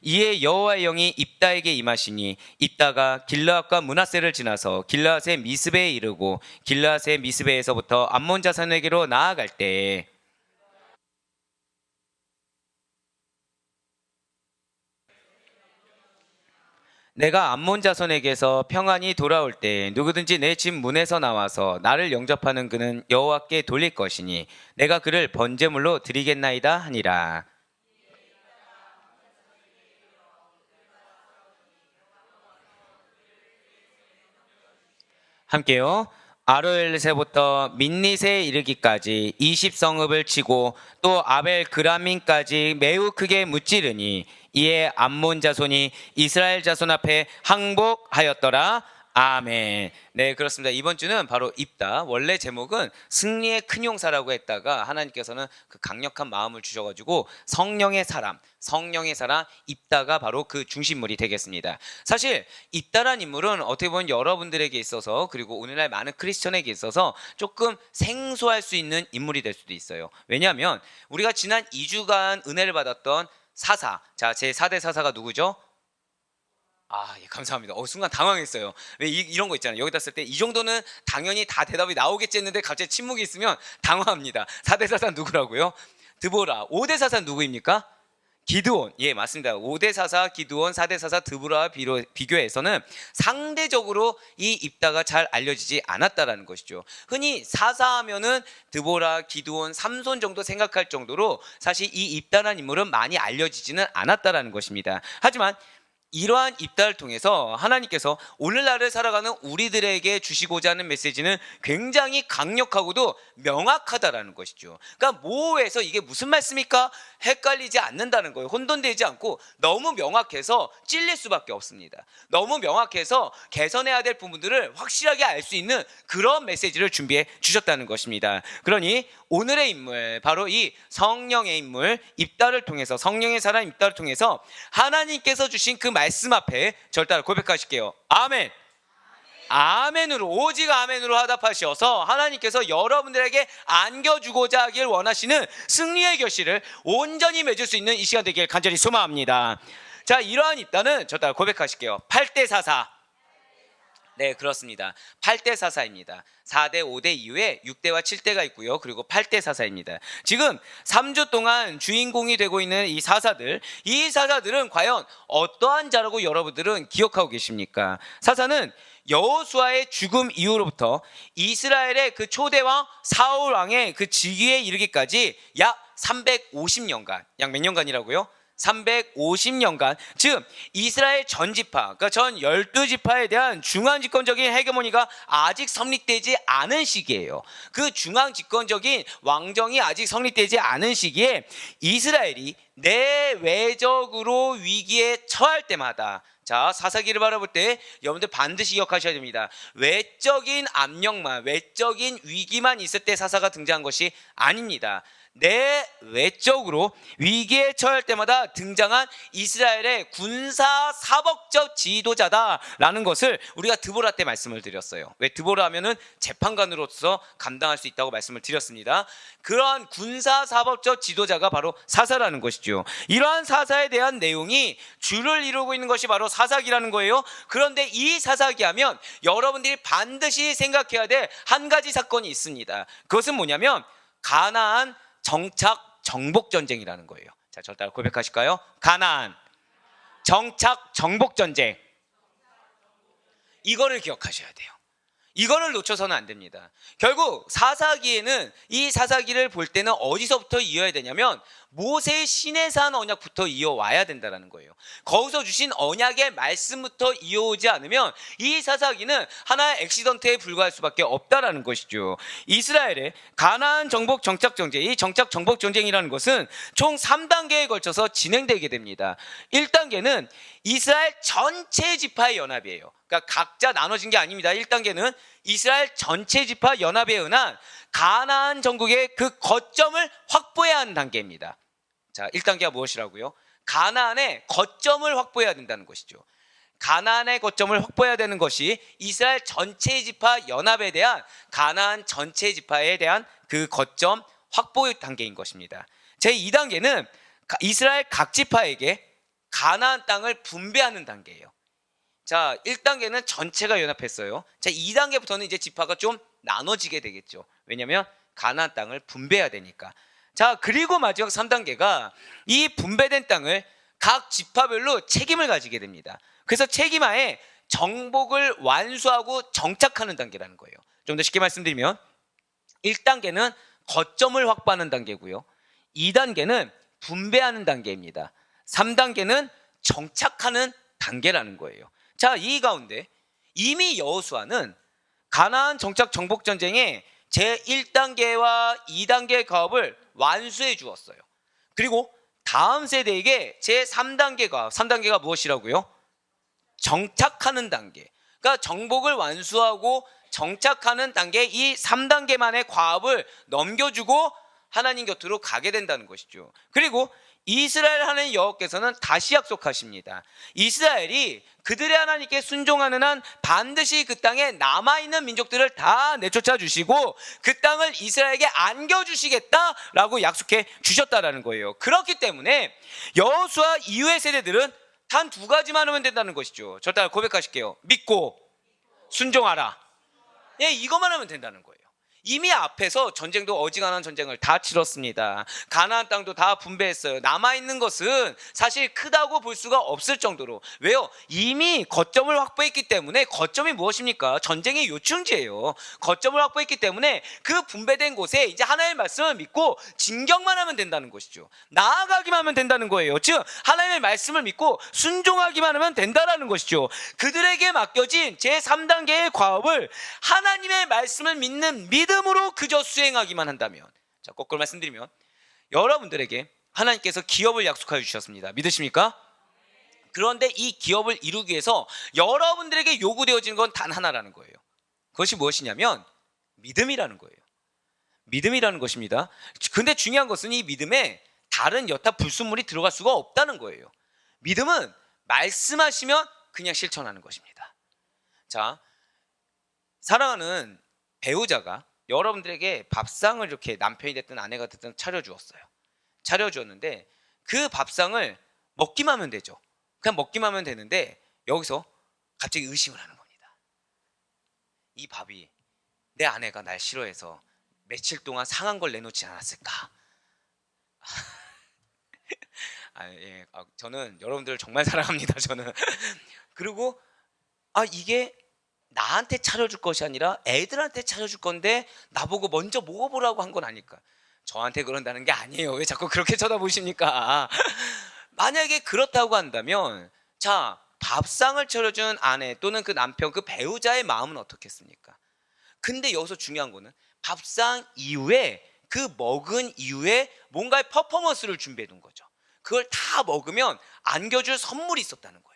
이에 여호와의 영이 입다에게 임하시니 입다가 길르앗과 므낫세를 지나서 길르앗의 미스베에 이르고 길르앗의 미스베에서부터 암몬 자손에게로 나아갈 때에 내가 암몬 자손에게서 평안히 돌아올 때 누구든지 내 집 문에서 나와서 나를 영접하는 그는 여호와께 돌릴 것이니 내가 그를 번제물로 드리겠나이다 하니라. 함께요. 아로엘세부터 민닛에 이르기까지 20성읍을 치고 또 아벨 그라민까지 매우 크게 무찌르니 이에 암몬 자손이 이스라엘 자손 앞에 항복하였더라. 아멘. 네, 그렇습니다. 이번 주는 바로 입다. 원래 제목은 승리의 큰 용사라고 했다가 하나님께서는 그 강력한 마음을 주셔가지고 성령의 사람 입다가 바로 그 중심물이 되겠습니다. 사실 입다란 인물은 어떻게 보면 여러분들에게 있어서 그리고 오늘날 많은 크리스천에게 있어서 조금 생소할 수 있는 인물이 될 수도 있어요. 왜냐하면 우리가 지난 2주간 은혜를 받았던 사사, 자, 제 4대 사사가 누구죠? 예, 감사합니다. 순간 당황했어요. 왜 이런 거 있잖아요. 여기다 쓸 때 이 정도는 당연히 다 대답이 나오겠지 했는데 갑자기 침묵이 있으면 당황합니다. 4대 사사 누구라고요? 드보라. 5대 사사 누구입니까? 기드온. 예, 맞습니다. 5대 사사 기드온, 4대 사사 드보라와 비교해서는 상대적으로 이 입다가 잘 알려지지 않았다라는 것이죠. 흔히 사사하면은 드보라, 기드온, 삼손 정도 생각할 정도로 사실 이 입다라는 인물은 많이 알려지지는 않았다라는 것입니다. 하지만 이러한 입다를 통해서 하나님께서 오늘날을 살아가는 우리들에게 주시고자 하는 메시지는 굉장히 강력하고도 명확하다라는 것이죠. 그러니까 모호해서 이게 무슨 말씀입니까? 헷갈리지 않는다는 거예요. 혼돈되지 않고 너무 명확해서 찔릴 수밖에 없습니다. 너무 명확해서 개선해야 될 부분들을 확실하게 알 수 있는 그런 메시지를 준비해 주셨다는 것입니다. 그러니 오늘의 인물, 바로 이 성령의 인물 입다를 통해서, 성령의 사람 입다를 통해서 하나님께서 주신 그 말씀 앞에 저를 따라 고백하실게요. 아멘. 아멘으로, 오직 아멘으로 화답하셔서 하나님께서 여러분들에게 안겨주고자 하길 원하시는 승리의 결실을 온전히 맺을 수 있는 이 시간 되길 간절히 소망합니다. 자, 이러한 입다는 저 따라 고백하실게요. 8대 사사. 네, 그렇습니다. 8대 사사입니다. 4대, 5대 이후에 6대와 7대가 있고요. 그리고 8대 사사입니다. 지금 3주 동안 주인공이 되고 있는 이 사사들은 과연 어떠한 자라고 여러분들은 기억하고 계십니까? 사사는 여호수아의 죽음 이후로부터 이스라엘의 그 초대왕 사울 왕의 그 즉위에 이르기까지 약 350년간, 약 몇 년간이라고요? 350년간, 즉 이스라엘 전 지파, 그러니까 전 12지파에 대한 중앙 집권적인 헤게모니가 아직 성립되지 않은 시기예요. 그 중앙 집권적인 왕정이 아직 성립되지 않은 시기에 이스라엘이 내외적으로 위기에 처할 때마다, 자, 사사기를 바라볼 때 여러분들 반드시 기억하셔야 됩니다. 외적인 압력만, 외적인 위기만 있을 때 사사가 등장한 것이 아닙니다. 내외적으로 위기에 처할 때마다 등장한 이스라엘의 군사 사법적 지도자다라는 것을 우리가 드보라 때 말씀을 드렸어요. 왜 드보라 하면은 재판관으로서 감당할 수 있다고 말씀을 드렸습니다. 그러한 군사 사법적 지도자가 바로 사사라는 것이죠. 이러한 사사에 대한 내용이 주를 이루고 있는 것이 바로 사사기라는 거예요. 그런데 이 사사기 하면 여러분들이 반드시 생각해야 될 한 가지 사건이 있습니다. 그것은 뭐냐면 가나안 정착 정복 전쟁이라는 거예요. 자, 저를 따라 고백하실까요? 가나안 정착 정복 전쟁. 이거를 기억하셔야 돼요. 이거를 놓쳐서는 안 됩니다. 결국 사사기에는, 이 사사기를 볼 때는 어디서부터 이어야 되냐면 모세의 시내산 언약부터 이어와야 된다는 거예요. 거기서 주신 언약의 말씀부터 이어오지 않으면 이 사사기는 하나의 액시던트에 불과할 수밖에 없다라는 것이죠. 이스라엘의 가나안 정복 정착 전쟁, 이 정착 정복 전쟁이라는 것은 총 3단계에 걸쳐서 진행되게 됩니다. 1단계는 이스라엘 전체 지파의 연합이에요. 그러니까 각자 나눠진 게 아닙니다. 1단계는 이스라엘 전체 지파 연합에 의한 가나안 전국의 그 거점을 확보해야 하는 단계입니다. 자, 1단계가 무엇이라고요? 가나안의 거점을 확보해야 된다는 것이죠. 가나안의 거점을 확보해야 되는 것이 이스라엘 전체 지파 연합에 대한, 가나안 전체 지파에 대한 그 거점 확보 단계인 것입니다. 제2단계는 이스라엘 각 지파에게 가나안 땅을 분배하는 단계예요. 자, 1단계는 전체가 연합했어요. 자, 2단계부터는 이제 지파가 좀 나눠지게 되겠죠. 왜냐하면 가나안 땅을 분배해야 되니까. 자, 그리고 마지막 3단계가 이 분배된 땅을 각 지파별로 책임을 가지게 됩니다. 그래서 책임하에 정복을 완수하고 정착하는 단계라는 거예요. 좀 더 쉽게 말씀드리면 1단계는 거점을 확보하는 단계고요. 2단계는 분배하는 단계입니다. 3단계는 정착하는 단계라는 거예요. 자, 이 가운데 이미 여호수아는 가나안 정착 정복 전쟁의 제1단계와 2단계 가업을 완수해 주었어요. 그리고 다음 세대에게 제3단계 가업, 3단계가 무엇이라고요? 정착하는 단계. 그러니까 정복을 완수하고 정착하는 단계, 이 3단계만의 과업을 넘겨주고 하나님 곁으로 가게 된다는 것이죠. 그리고 이스라엘 하나님 여호와께서는 다시 약속하십니다. 이스라엘이 그들의 하나님께 순종하는 한 반드시 그 땅에 남아있는 민족들을 다 내쫓아 주시고 그 땅을 이스라엘에게 안겨주시겠다라고 약속해 주셨다라는 거예요. 그렇기 때문에 여호수아 이후의 세대들은 단 두 가지만 하면 된다는 것이죠. 저 따라 고백하실게요. 믿고 순종하라. 예, 이것만 하면 된다는 거예요. 이미 앞에서 전쟁도 어지간한 전쟁을 다 치렀습니다. 가나안 땅도 다 분배했어요. 남아있는 것은 사실 크다고 볼 수가 없을 정도로. 왜요? 이미 거점을 확보했기 때문에. 거점이 무엇입니까? 전쟁의 요충지예요. 거점을 확보했기 때문에 그 분배된 곳에 이제 하나님의 말씀을 믿고 진격만 하면 된다는 것이죠. 나아가기만 하면 된다는 거예요. 즉 하나님의 말씀을 믿고 순종하기만 하면 된다는 것이죠. 그들에게 맡겨진 제3단계의 과업을 하나님의 말씀을 믿는 믿음으로 그저 수행하기만 한다면, 자, 거꾸로 말씀드리면 여러분들에게 하나님께서 기업을 약속하여 주셨습니다. 믿으십니까? 그런데 이 기업을 이루기 위해서 여러분들에게 요구되어지는 건 단 하나라는 거예요. 그것이 무엇이냐면 믿음이라는 거예요. 믿음이라는 것입니다. 근데 중요한 것은 이 믿음에 다른 여타 불순물이 들어갈 수가 없다는 거예요. 믿음은 말씀하시면 그냥 실천하는 것입니다. 자, 사랑하는 배우자가 여러분들에게 밥상을 이렇게 남편이 됐든 아내가 됐든 차려주었어요. 차려주었는데 그 밥상을 먹기만 하면 되죠. 그냥 먹기만 하면 되는데 여기서 갑자기 의심을 하는 겁니다. 이 밥이 내 아내가 날 싫어해서 며칠 동안 상한 걸 내놓지 않았을까? 저는 여러분들을 정말 사랑합니다. 저는. 그리고 이게 나한테 차려줄 것이 아니라 애들한테 차려줄 건데 나보고 먼저 먹어보라고 한 건 아닐까? 저한테 그런다는 게 아니에요. 왜 자꾸 그렇게 쳐다보십니까? 만약에 그렇다고 한다면, 자, 밥상을 차려준 아내 또는 그 남편, 그 배우자의 마음은 어떻겠습니까? 근데 여기서 중요한 거는 밥상 이후에, 그 먹은 이후에 뭔가의 퍼포먼스를 준비해 둔 거죠. 그걸 다 먹으면 안겨줄 선물이 있었다는 거예요.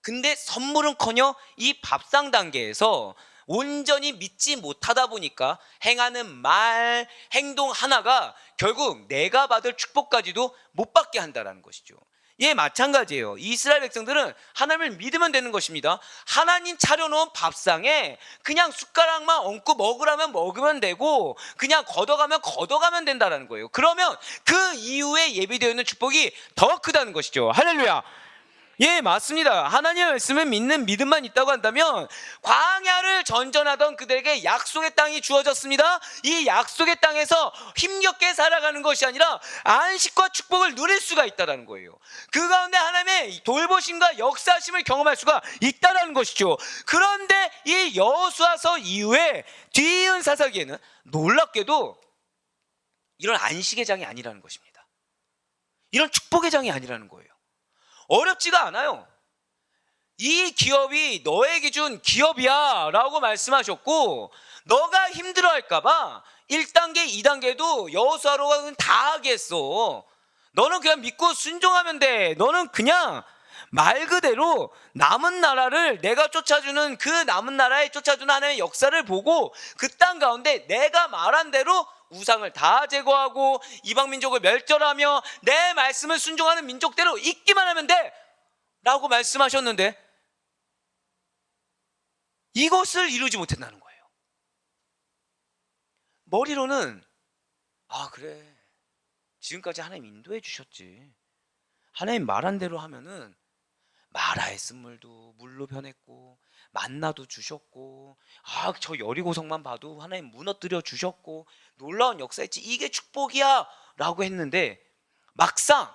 근데 선물은커녕 이 밥상 단계에서 온전히 믿지 못하다 보니까 행하는 말, 행동 하나가 결국 내가 받을 축복까지도 못 받게 한다는 것이죠. 예, 마찬가지예요. 이스라엘 백성들은 하나님을 믿으면 되는 것입니다. 하나님 차려놓은 밥상에 그냥 숟가락만 얹고 먹으라면 먹으면 되고 그냥 걷어가면 된다는 거예요. 그러면 그 이후에 예비되어 있는 축복이 더 크다는 것이죠. 할렐루야. 예, 맞습니다. 하나님의 말씀을 믿는 믿음만 있다고 한다면 광야를 전전하던 그들에게 약속의 땅이 주어졌습니다. 이 약속의 땅에서 힘겹게 살아가는 것이 아니라 안식과 축복을 누릴 수가 있다는 거예요. 그 가운데 하나님의 돌보심과 역사하심을 경험할 수가 있다는 것이죠. 그런데 이 여호수아서 이후에 뒤이은 사사기에는 놀랍게도 이런 안식의 장이 아니라는 것입니다. 이런 축복의 장이 아니라는 거예요. 어렵지가 않아요. 이 기업이 너에게 준 기업이야 라고 말씀하셨고, 너가 힘들어할까봐 1단계 2단계도 여호수아로는 다 하게 했어. 너는 그냥 믿고 순종하면 돼. 너는 그냥 말 그대로 남은 나라를 내가 쫓아주는, 그 남은 나라에 쫓아주는 하나님의 역사를 보고 그 땅 가운데 내가 말한 대로 우상을 다 제거하고 이방 민족을 멸절하며 내 말씀을 순종하는 민족대로 있기만 하면 돼 라고 말씀하셨는데 이것을 이루지 못했다는 거예요. 머리로는 그래, 지금까지 하나님 인도해 주셨지, 하나님 말한 대로 하면은 마라의 쓴물도 물로 변했고 만나도 주셨고 저 여리고성만 봐도 하나님 무너뜨려 주셨고 놀라운 역사였지, 이게 축복이야 라고 했는데 막상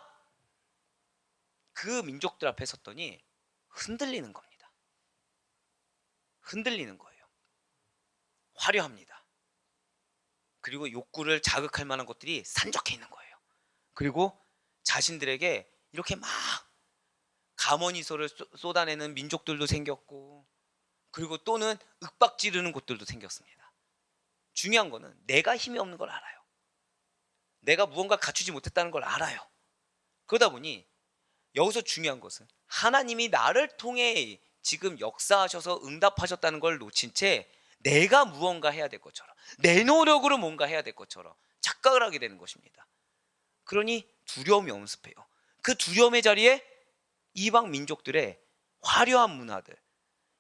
그 민족들 앞에 섰더니 흔들리는 겁니다. 흔들리는 거예요. 화려합니다. 그리고 욕구를 자극할 만한 것들이 산적해 있는 거예요. 그리고 자신들에게 이렇게 막 가머니소를 쏟아내는 민족들도 생겼고, 그리고 또는 윽박 지르는 곳들도 생겼습니다. 중요한 거는 내가 힘이 없는 걸 알아요. 내가 무언가 갖추지 못했다는 걸 알아요. 그러다 보니 여기서 중요한 것은 하나님이 나를 통해 지금 역사하셔서 응답하셨다는 걸 놓친 채 내가 무언가 해야 될 것처럼, 내 노력으로 뭔가 해야 될 것처럼 착각을 하게 되는 것입니다. 그러니 두려움이 엄습해요. 그 두려움의 자리에 이방 민족들의 화려한 문화들,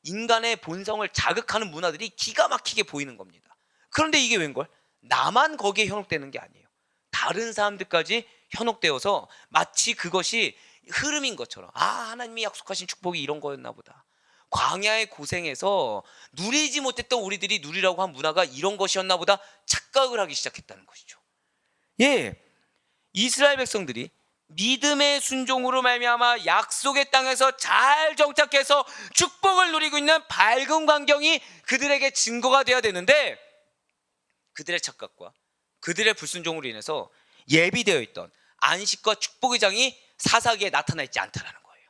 인간의 본성을 자극하는 문화들이 기가 막히게 보이는 겁니다. 그런데 이게 웬걸? 나만 거기에 현혹되는 게 아니에요. 다른 사람들까지 현혹되어서 마치 그것이 흐름인 것처럼, 하나님이 약속하신 축복이 이런 거였나 보다, 광야의 고생에서 누리지 못했던 우리들이 누리라고 한 문화가 이런 것이었나 보다 착각을 하기 시작했다는 것이죠. 이스라엘 백성들이 믿음의 순종으로 말미암아 약속의 땅에서 잘 정착해서 축복을 누리고 있는 밝은 광경이 그들에게 증거가 되어야 되는데, 그들의 착각과 그들의 불순종으로 인해서 예비되어 있던 안식과 축복의 장이 사사기에 나타나 있지 않다라는 거예요.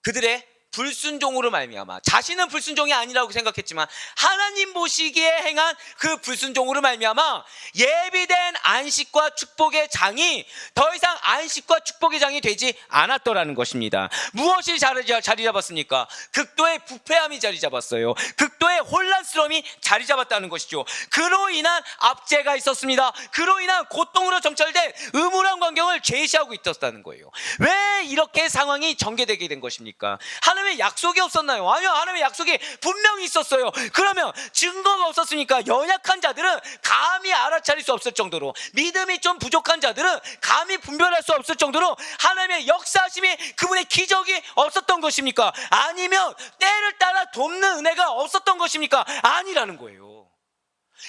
그들의 불순종으로 말미암아, 자신은 불순종이 아니라고 생각했지만 하나님 보시기에 행한 그 불순종으로 말미암아 예비된 안식과 축복의 장이 더 이상 안식과 축복의 장이 되지 않았더라는 것입니다. 무엇이 자리 잡았습니까? 극도의 부패함이 자리 잡았어요. 극도의 혼란스러움이 자리 잡았다는 것이죠. 그로 인한 압제가 있었습니다. 그로 인한 고통으로 점철된 음울한 광경을 제시하고 있었다는 거예요. 왜 이렇게 상황이 전개되게 된 것입니까? 하나님의 약속이 없었나요? 아니요, 하나님의 약속이 분명히 있었어요. 그러면 증거가 없었으니까 연약한 자들은 감히 알아차릴 수 없을 정도로, 믿음이 좀 부족한 자들은 감히 분별할 수 없을 정도로 하나님의 역사하심이, 그분의 기적이 없었던 것입니까? 아니면 때를 따라 돕는 은혜가 없었던 것입니까? 아니라는 거예요.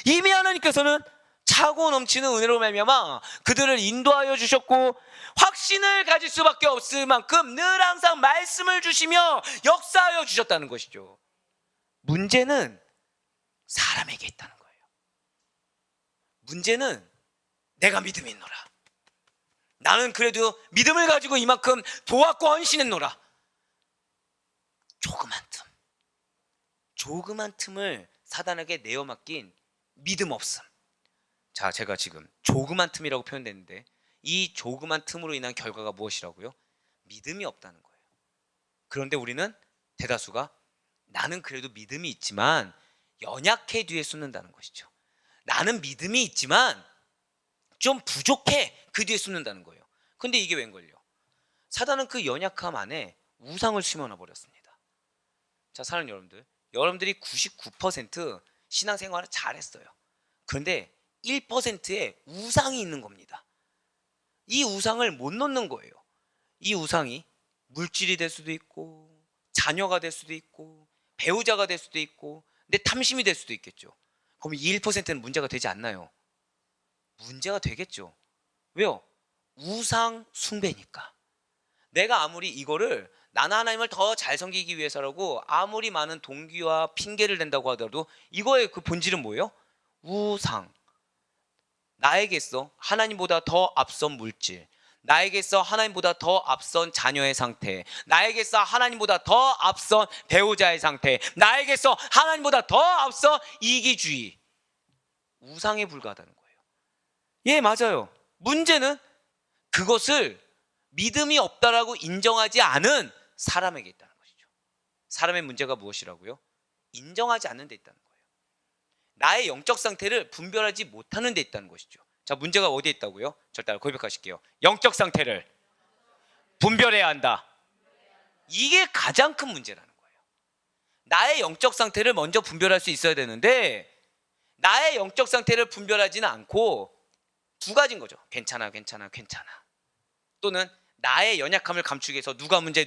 이미 하나님께서는 차고 넘치는 은혜로 말미암아 그들을 인도하여 주셨고, 확신을 가질 수밖에 없을 만큼 늘 항상 말씀을 주시며 역사하여 주셨다는 것이죠. 문제는 사람에게 있다는 거예요. 문제는 내가 믿음이 있노라, 나는 그래도 믿음을 가지고 이만큼 도왔고 헌신했노라. 조그만 틈을 사단에게 내어 맡긴 믿음 없음. 자, 제가 지금 조그만 틈이라고 표현됐는데 이 조그만 틈으로 인한 결과가 무엇이라고요? 믿음이 없다는 거예요. 그런데 우리는 대다수가 나는 그래도 믿음이 있지만 연약해 뒤에 숨는다는 것이죠. 나는 믿음이 있지만 좀 부족해, 그 뒤에 숨는다는 거예요. 근데 이게 웬걸요? 사단은 그 연약함 안에 우상을 심어놔 버렸습니다. 자, 사랑하는 여러분들이 99% 신앙생활을 잘했어요. 그런데 1%의 우상이 있는 겁니다. 이 우상을 못 놓는 거예요. 이 우상이 물질이 될 수도 있고, 자녀가 될 수도 있고, 배우자가 될 수도 있고, 내 탐심이 될 수도 있겠죠. 그럼 이 1%는 문제가 되지 않나요? 문제가 되겠죠. 왜요? 우상 숭배니까. 내가 아무리 이거를 나는 하나님을 더 잘 섬기기 위해서라고 아무리 많은 동기와 핑계를 댄다고 하더라도 이거의 그 본질은 뭐예요? 우상. 나에게서 하나님보다 더 앞선 물질, 나에게서 하나님보다 더 앞선 자녀의 상태, 나에게서 하나님보다 더 앞선 배우자의 상태, 나에게서 하나님보다 더 앞선 이기주의, 우상에 불과하다는 거예요. 예, 맞아요. 문제는 그것을 믿음이 없다라고 인정하지 않은 사람에게 있다는 것이죠. 사람의 문제가 무엇이라고요? 인정하지 않는 데 있다는 거예요. 나의 영적 상태를 분별하지 못하는 데 있다는 것이죠. 자, 문제가 어디에 있다고요? 절 따라 고백하실게요. 영적 상태를 분별해야 한다. 이게 가장 큰 문제라는 거예요. 나의 영적 상태를 먼저 분별할 수 있어야 되는데 나의 영적 상태를 분별하지는 않고 두 가지인 거죠. 괜찮아, 괜찮아, 괜찮아. 또는 나의 연약함을 감추기 위해서 누가 문제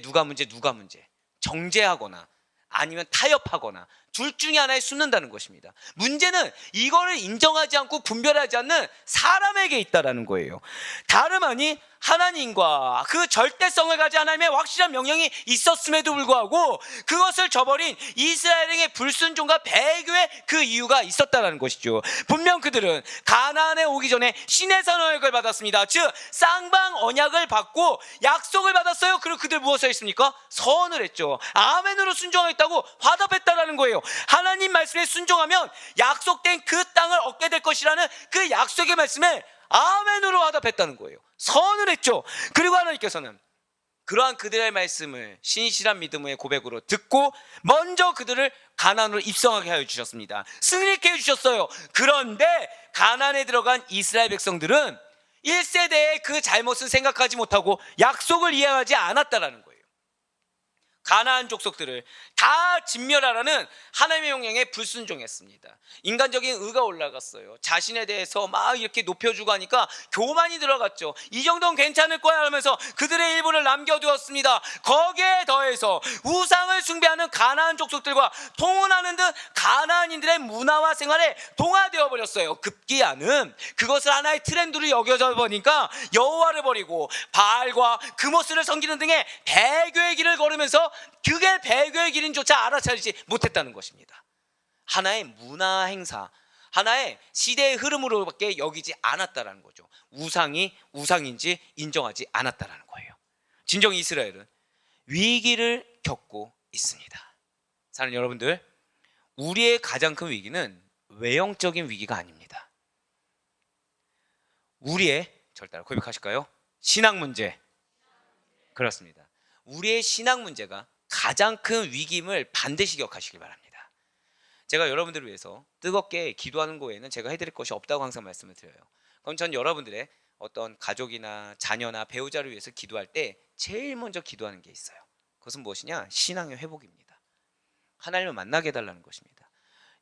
정죄하거나 아니면 타협하거나 둘 중에 하나에 숨는다는 것입니다. 문제는 이거를 인정하지 않고 분별하지 않는 사람에게 있다라는 거예요. 다름 아닌 하나님과 그 절대성을 가진 하나님의 확실한 명령이 있었음에도 불구하고 그것을 저버린 이스라엘의 불순종과 배교의 그 이유가 있었다는 것이죠. 분명 그들은 가나안에 오기 전에 신의 선언을 받았습니다. 즉 쌍방 언약을 받고 약속을 받았어요. 그리고 그들 무엇을 했습니까? 서원을 했죠. 아멘으로 순종했다고 화답했다라는 거예요. 하나님 말씀에 순종하면 약속된 그 땅을 얻게 될 것이라는 그 약속의 말씀에 아멘으로 화답했다는 거예요. 선을 했죠. 그리고 하나님께서는 그러한 그들의 말씀을 신실한 믿음의 고백으로 듣고 먼저 그들을 가나안으로 입성하게 하여 주셨습니다. 승리케 해주셨어요. 그런데 가나안에 들어간 이스라엘 백성들은 1세대의 그 잘못을 생각하지 못하고 약속을 이해하지 않았다라는 거예요. 가나안 족속들을 다 진멸하라는 하나님의 명령에 불순종했습니다. 인간적인 의가 올라갔어요. 자신에 대해서 막 이렇게 높여주고 하니까 교만이 들어갔죠. 이 정도는 괜찮을 거야 하면서 그들의 일부를 남겨두었습니다. 거기에 더해서 우상을 숭배하는 가나안 족속들과 통혼하는 듯 가나안인들의 문화와 생활에 동화되어 버렸어요. 급기야는 그것을 하나의 트렌드로 여겨져 보니까 여호와를 버리고 바알과 그모스를 섬기는 등의 배교의 길을 걸으면서 그게 배교의 길인조차 알아차리지 못했다는 것입니다. 하나의 문화 행사, 하나의 시대의 흐름으로밖에 여기지 않았다라는 거죠. 우상이 우상인지 인정하지 않았다라는 거예요. 진정 이스라엘은 위기를 겪고 있습니다. 사랑하는 여러분들, 우리의 가장 큰 위기는 외형적인 위기가 아닙니다. 우리의, 저를 따라 고백하실까요? 신앙 문제. 그렇습니다. 우리의 신앙 문제가 가장 큰 위기임을 반드시 기억하시길 바랍니다. 제가 여러분들을 위해서 뜨겁게 기도하는 거 외에는 제가 해드릴 것이 없다고 항상 말씀을 드려요. 그럼 전 여러분들의 어떤 가족이나 자녀나 배우자를 위해서 기도할 때 제일 먼저 기도하는 게 있어요. 그것은 무엇이냐? 신앙의 회복입니다. 하나님을 만나게 해달라는 것입니다.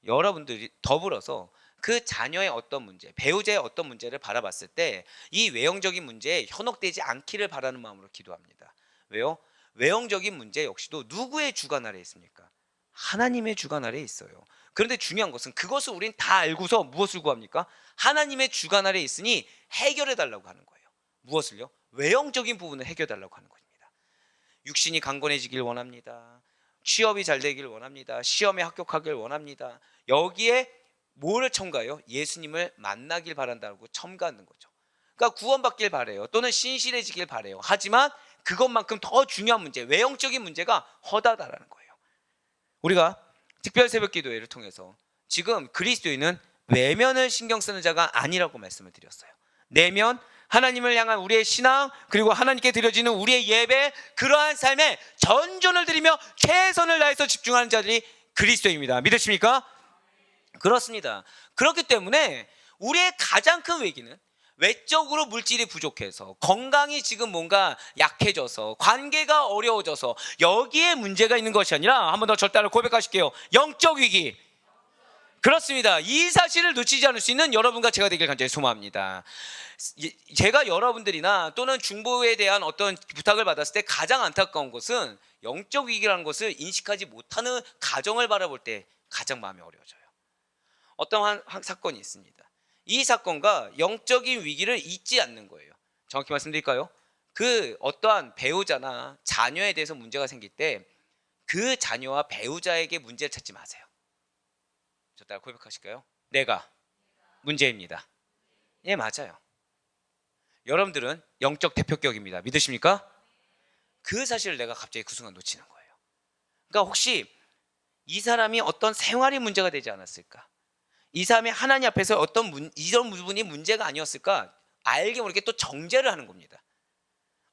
여러분들이 더불어서 그 자녀의 어떤 문제, 배우자의 어떤 문제를 바라봤을 때 이 외형적인 문제에 현혹되지 않기를 바라는 마음으로 기도합니다. 왜요? 외형적인 문제 역시도 누구의 주관 아래에 있습니까? 하나님의 주관 아래에 있어요. 그런데 중요한 것은 그것을 우린 다 알고서 무엇을 구합니까? 하나님의 주관 아래에 있으니 해결해 달라고 하는 거예요. 무엇을요? 외형적인 부분을 해결해 달라고 하는 겁니다. 육신이 강건해지길 원합니다. 취업이 잘 되길 원합니다. 시험에 합격하길 원합니다. 여기에 뭐를 첨가해요? 예수님을 만나길 바란다고 첨가하는 거죠. 그러니까 구원받길 바래요. 또는 신실해지길 바래요. 하지만 그것만큼 더 중요한 문제, 외형적인 문제가 허다다라는 거예요. 우리가 특별 새벽 기도회를 통해서 지금 그리스도인은 외면을 신경 쓰는 자가 아니라고 말씀을 드렸어요. 내면, 하나님을 향한 우리의 신앙, 그리고 하나님께 드려지는 우리의 예배, 그러한 삶에 전전을 드리며 최선을 다해서 집중하는 자들이 그리스도입니다. 믿으십니까? 그렇습니다. 그렇기 때문에 우리의 가장 큰 위기는 외적으로 물질이 부족해서, 건강이 지금 뭔가 약해져서, 관계가 어려워져서 여기에 문제가 있는 것이 아니라, 한 번 더 절 따라 고백하실게요. 영적 위기. 그렇습니다. 이 사실을 놓치지 않을 수 있는 여러분과 제가 되길 간절히 소망합니다. 제가 여러분들이나 또는 중보에 대한 어떤 부탁을 받았을 때 가장 안타까운 것은 영적 위기라는 것을 인식하지 못하는 가정을 바라볼 때 가장 마음이 어려워져요. 어떤 한 사건이 있습니다. 이 사건과 영적인 위기를 잊지 않는 거예요. 정확히 말씀드릴까요? 그 어떠한 배우자나 자녀에 대해서 문제가 생길 때 그 자녀와 배우자에게 문제를 찾지 마세요. 저 따라 고백하실까요? 내가 문제입니다. 예, 맞아요. 여러분들은 영적 대표격입니다. 믿으십니까? 그 사실을 내가 갑자기 그 순간 놓치는 거예요. 그러니까 혹시 이 사람이 어떤 생활이 문제가 되지 않았을까? 이 사람이 하나님 앞에서 어떤 이런 부분이 문제가 아니었을까? 알게 모르게 또 정죄를 하는 겁니다.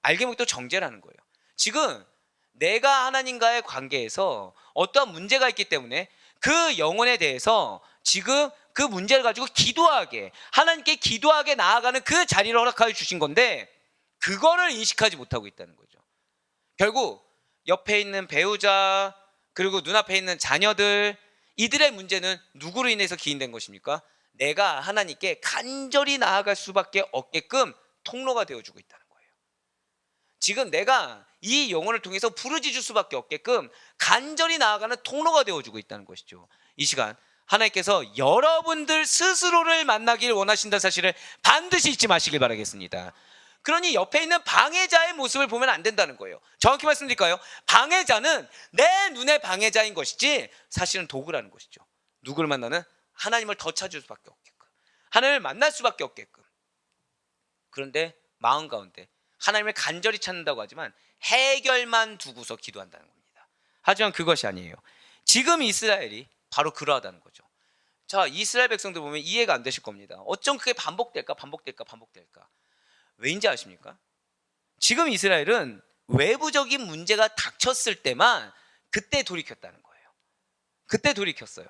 알게 모르게 또 정죄를 하는 거예요. 지금 내가 하나님과의 관계에서 어떠한 문제가 있기 때문에 그 영혼에 대해서 지금 그 문제를 가지고 기도하게, 하나님께 기도하게 나아가는 그 자리를 허락하여 주신 건데 그거를 인식하지 못하고 있다는 거죠. 결국 옆에 있는 배우자, 그리고 눈앞에 있는 자녀들, 이들의 문제는 누구로 인해서 기인된 것입니까? 내가 하나님께 간절히 나아갈 수밖에 없게끔 통로가 되어주고 있다는 거예요. 지금 내가 이 영혼을 통해서 부르짖을 수밖에 없게끔 간절히 나아가는 통로가 되어주고 있다는 것이죠. 이 시간 하나님께서 여러분들 스스로를 만나길 원하신다는 사실을 반드시 잊지 마시길 바라겠습니다. 그러니 옆에 있는 방해자의 모습을 보면 안 된다는 거예요. 정확히 말씀드릴까요? 방해자는 내 눈의 방해자인 것이지 사실은 도구라는 것이죠. 누구를 만나는? 하나님을 더 찾을 수밖에 없게끔, 하나님을 만날 수밖에 없게끔. 그런데 마음 가운데 하나님을 간절히 찾는다고 하지만 해결만 두고서 기도한다는 겁니다. 하지만 그것이 아니에요. 지금 이스라엘이 바로 그러하다는 거죠. 자, 이스라엘 백성들 보면 이해가 안 되실 겁니다. 어쩜 그게 반복될까? 왜인지 아십니까? 지금 이스라엘은 외부적인 문제가 닥쳤을 때만 그때 돌이켰다는 거예요. 그때 돌이켰어요.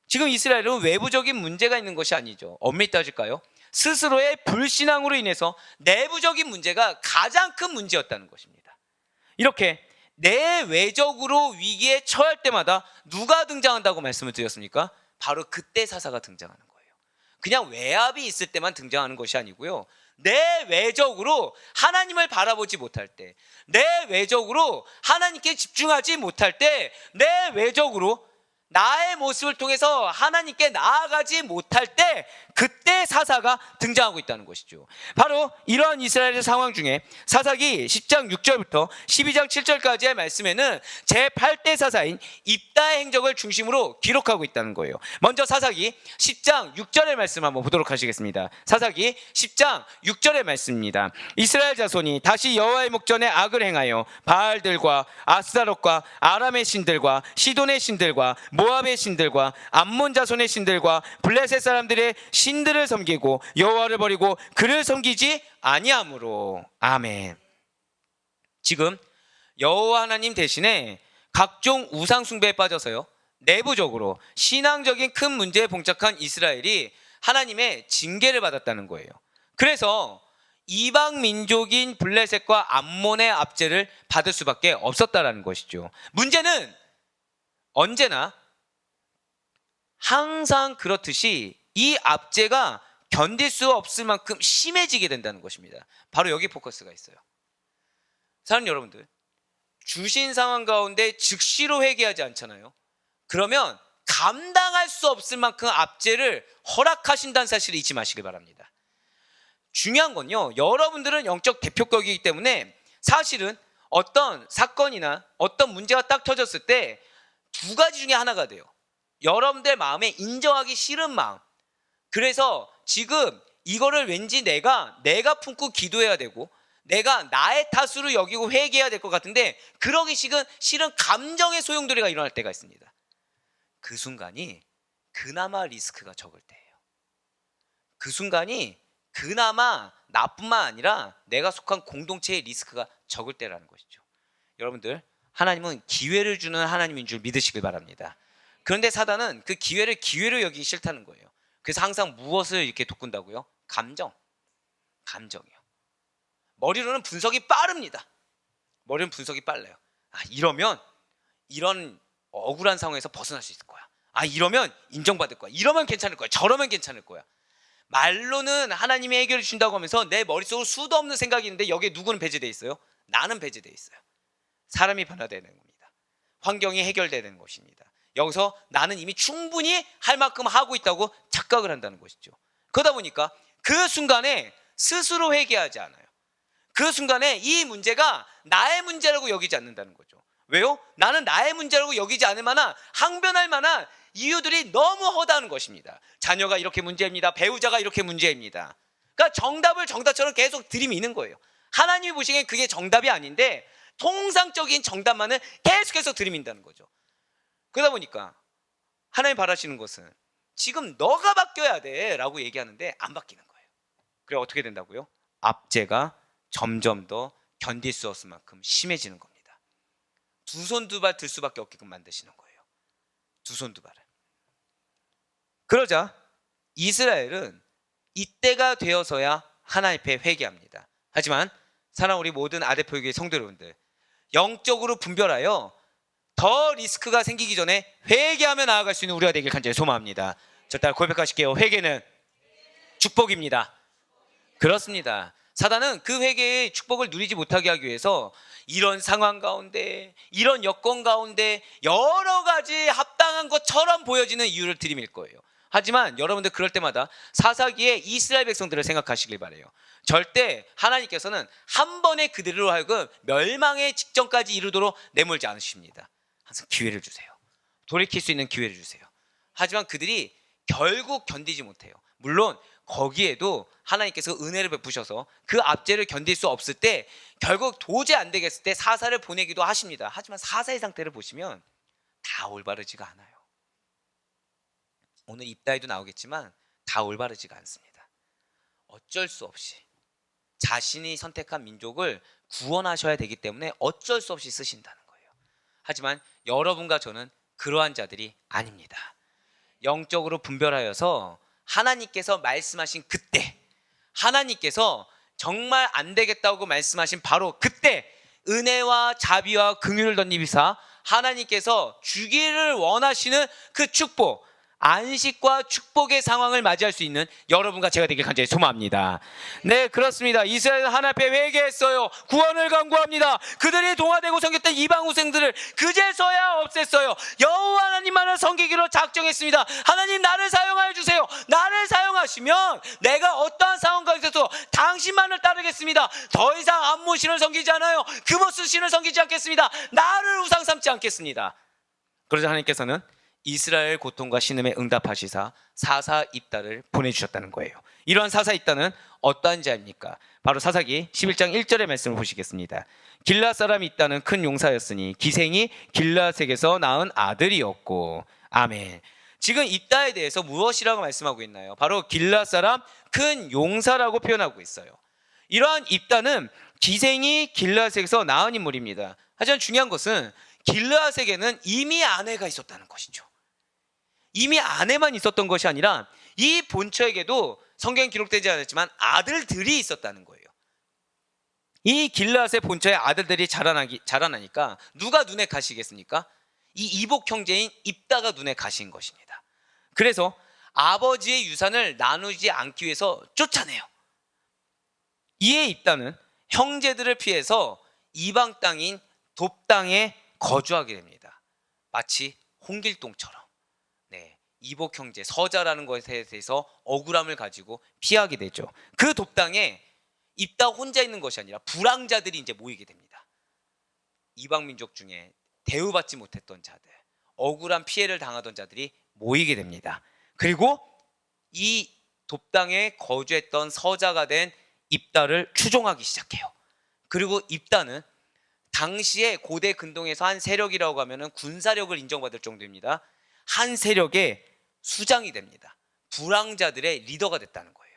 지금 이스라엘은 외부적인 문제가 있는 것이 아니죠. 엄밀히 따질까요? 스스로의 불신앙으로 인해서 내부적인 문제가 가장 큰 문제였다는 것입니다. 이렇게 내외적으로 위기에 처할 때마다 누가 등장한다고 말씀을 드렸습니까? 바로 그때 사사가 등장하는 거예요. 그냥 외압이 있을 때만 등장하는 것이 아니고요, 내외적으로 하나님을 바라보지 못할 때, 내외적으로 하나님께 집중하지 못할 때, 내외적으로 나의 모습을 통해서 하나님께 나아가지 못할 때, 그때 사사가 등장하고 있다는 것이죠. 바로 이러한 이스라엘의 상황 중에 사사기 10장 6절부터 12장 7절까지의 말씀에는 제8대 사사인 입다의 행적을 중심으로 기록하고 있다는 거예요. 먼저 사사기 10장 6절의 말씀 한번 보도록 하시겠습니다. 사사기 10장 6절의 말씀입니다. 이스라엘 자손이 다시 여호와의 목전에 악을 행하여 바알들과 아스타롯과 아람의 신들과 시돈의 신들과 모압의 신들과 암몬 자손의 신들과 블레셋 사람들의 신들을 섬기고 여호와를 버리고 그를 섬기지 아니하므로. 아멘. 지금 여호와 하나님 대신에 각종 우상 숭배에 빠져서요, 내부적으로 신앙적인 큰 문제에 봉착한 이스라엘이 하나님의 징계를 받았다는 거예요. 그래서 이방 민족인 블레셋과 암몬의 압제를 받을 수밖에 없었다라는 것이죠. 문제는 언제나 항상 그렇듯이 이 압제가 견딜 수 없을 만큼 심해지게 된다는 것입니다. 바로 여기 포커스가 있어요. 사랑하는 여러분들, 주신 상황 가운데 즉시로 회개하지 않잖아요. 그러면 감당할 수 없을 만큼 압제를 허락하신다는 사실을 잊지 마시길 바랍니다. 중요한 건요, 여러분들은 영적 대표격이기 때문에 사실은 어떤 사건이나 어떤 문제가 딱 터졌을 때 두 가지 중에 하나가 돼요. 여러분들 마음에 인정하기 싫은 마음, 그래서 지금 이거를 왠지 내가 품고 기도해야 되고 내가 나의 탓으로 여기고 회개해야 될 것 같은데 그러기 싫은 감정의 소용돌이가 일어날 때가 있습니다. 그 순간이 그나마 리스크가 적을 때예요. 그 순간이 그나마 나뿐만 아니라 내가 속한 공동체의 리스크가 적을 때라는 것이죠. 여러분들, 하나님은 기회를 주는 하나님인 줄 믿으시길 바랍니다. 그런데 사단은 그 기회를 기회로 여기기 싫다는 거예요. 그래서 항상 무엇을 이렇게 돋군다고요? 감정이요. 머리로는 분석이 빠릅니다. 머리는 분석이 빨라요. 이러면 이런 억울한 상황에서 벗어날 수 있을 거야. 이러면 인정받을 거야. 이러면 괜찮을 거야. 저러면 괜찮을 거야. 말로는 하나님이 해결해 주신다고 하면서 내 머릿속으로 수도 없는 생각이 있는데 여기에 누구는 배제돼 있어요? 나는 배제돼 있어요. 사람이 변화되는 겁니다. 환경이 해결되는 것입니다. 여기서 나는 이미 충분히 할 만큼 하고 있다고 착각을 한다는 것이죠. 그러다 보니까 그 순간에 스스로 회개하지 않아요. 그 순간에 이 문제가 나의 문제라고 여기지 않는다는 거죠. 왜요? 나는 나의 문제라고 여기지 않을 만한, 항변할 만한 이유들이 너무 허다한 것입니다. 자녀가 이렇게 문제입니다. 배우자가 이렇게 문제입니다. 그러니까 정답을 정답처럼 계속 들이미는 거예요. 하나님이 보시기엔 그게 정답이 아닌데 통상적인 정답만을 계속해서 들이민다는 거죠. 그러다 보니까 하나님 바라시는 것은 지금 너가 바뀌어야 돼 라고 얘기하는데 안 바뀌는 거예요. 그래 어떻게 된다고요? 압제가 점점 더 견딜 수 없을 만큼 심해지는 겁니다. 두 손 두 발 들 수밖에 없게끔 만드시는 거예요. 두 손 두 발을. 그러자 이스라엘은 이때가 되어서야 하나님 앞에 회개합니다. 하지만 사랑하는 우리 모든 아데포교회 성도 여러분들, 영적으로 분별하여 더 리스크가 생기기 전에 회개하며 나아갈 수 있는 우리가 되길 간절히 소망합니다. 저 따라 고백하실게요. 회개는 축복입니다. 그렇습니다. 사단은 그 회개의 축복을 누리지 못하게 하기 위해서 이런 상황 가운데, 이런 여건 가운데 여러 가지 합당한 것처럼 보여지는 이유를 들이밀 거예요. 하지만 여러분들 그럴 때마다 사사기에 이스라엘 백성들을 생각하시길 바라요. 절대 하나님께서는 한 번에 그들로 하여금 멸망의 직전까지 이르도록 내몰지 않으십니다. 항상 기회를 주세요. 돌이킬 수 있는 기회를 주세요. 하지만 그들이 결국 견디지 못해요. 물론 거기에도 하나님께서 은혜를 베푸셔서 그 압제를 견딜 수 없을 때 결국 도저히 안 되겠을 때 사사를 보내기도 하십니다. 하지만 사사의 상태를 보시면 다 올바르지가 않아요. 오늘 입다에도 나오겠지만 다 올바르지가 않습니다. 어쩔 수 없이 자신이 선택한 민족을 구원하셔야 되기 때문에 어쩔 수 없이 쓰신다는 거예요. 하지만 여러분과 저는 그러한 자들이 아닙니다. 영적으로 분별하여서 하나님께서 말씀하신 그때, 하나님께서 정말 안 되겠다고 말씀하신 바로 그때 은혜와 자비와 긍휼을 덧입히사 하나님께서 주기를 원하시는 그 축복, 안식과 축복의 상황을 맞이할 수 있는 여러분과 제가 되길 간절히 소망합니다. 네, 그렇습니다. 이스라엘은 하나님 앞에 회개했어요. 구원을 간구합니다. 그들이 동화되고 섬겼던 이방 후생들을 그제서야 없앴어요. 여호와 하나님만을 섬기기로 작정했습니다. 하나님, 나를 사용하여 주세요. 나를 사용하시면 내가 어떠한 상황 가운데서 당신만을 따르겠습니다. 더 이상 암몬 신을 섬기지 않아요. 그모스 신을 섬기지 않겠습니다. 나를 우상 삼지 않겠습니다. 그러자 하나님께서는 이스라엘 고통과 신음에 응답하시사 사사 입다를 보내주셨다는 거예요. 이러한 사사 입다는 어떠한 자입니까? 바로 사사기 11장 1절의 말씀을 보시겠습니다. 길앗 사람 입다는 큰 용사였으니 기생이 길앗에게서 낳은 아들이었고. 아멘. 지금 입다에 대해서 무엇이라고 말씀하고 있나요? 바로 길앗 사람 큰 용사라고 표현하고 있어요. 이러한 입다는 기생이 길앗에게서 낳은 인물입니다. 하지만 중요한 것은 길앗에게는 이미 아내가 있었다는 것이죠. 이미 아내만 있었던 것이 아니라 이 본처에게도 성경에 기록되지 않았지만 아들들이 있었다는 거예요. 이 길앗의 본처의 아들들이 자라나니까 누가 눈에 가시겠습니까? 이 이복 형제인 입다가 눈에 가신 것입니다. 그래서 아버지의 유산을 나누지 않기 위해서 쫓아내요. 이에 입다는 형제들을 피해서 이방 땅인 돕당에 거주하게 됩니다. 마치 홍길동처럼. 네, 이복 형제 서자라는 것에 대해서 억울함을 가지고 피하게 되죠. 그 돕당에 입다 혼자 있는 것이 아니라 불황자들이 이제 모이게 됩니다. 이방 민족 중에 대우받지 못했던 자들, 억울한 피해를 당하던 자들이 모이게 됩니다. 그리고 이 돕당에 거주했던 서자가 된 입다를 추종하기 시작해요. 그리고 입다는 당시에 고대 근동에서 한 세력이라고 하면 군사력을 인정받을 정도입니다. 한 세력의 수장이 됩니다. 불황자들의 리더가 됐다는 거예요.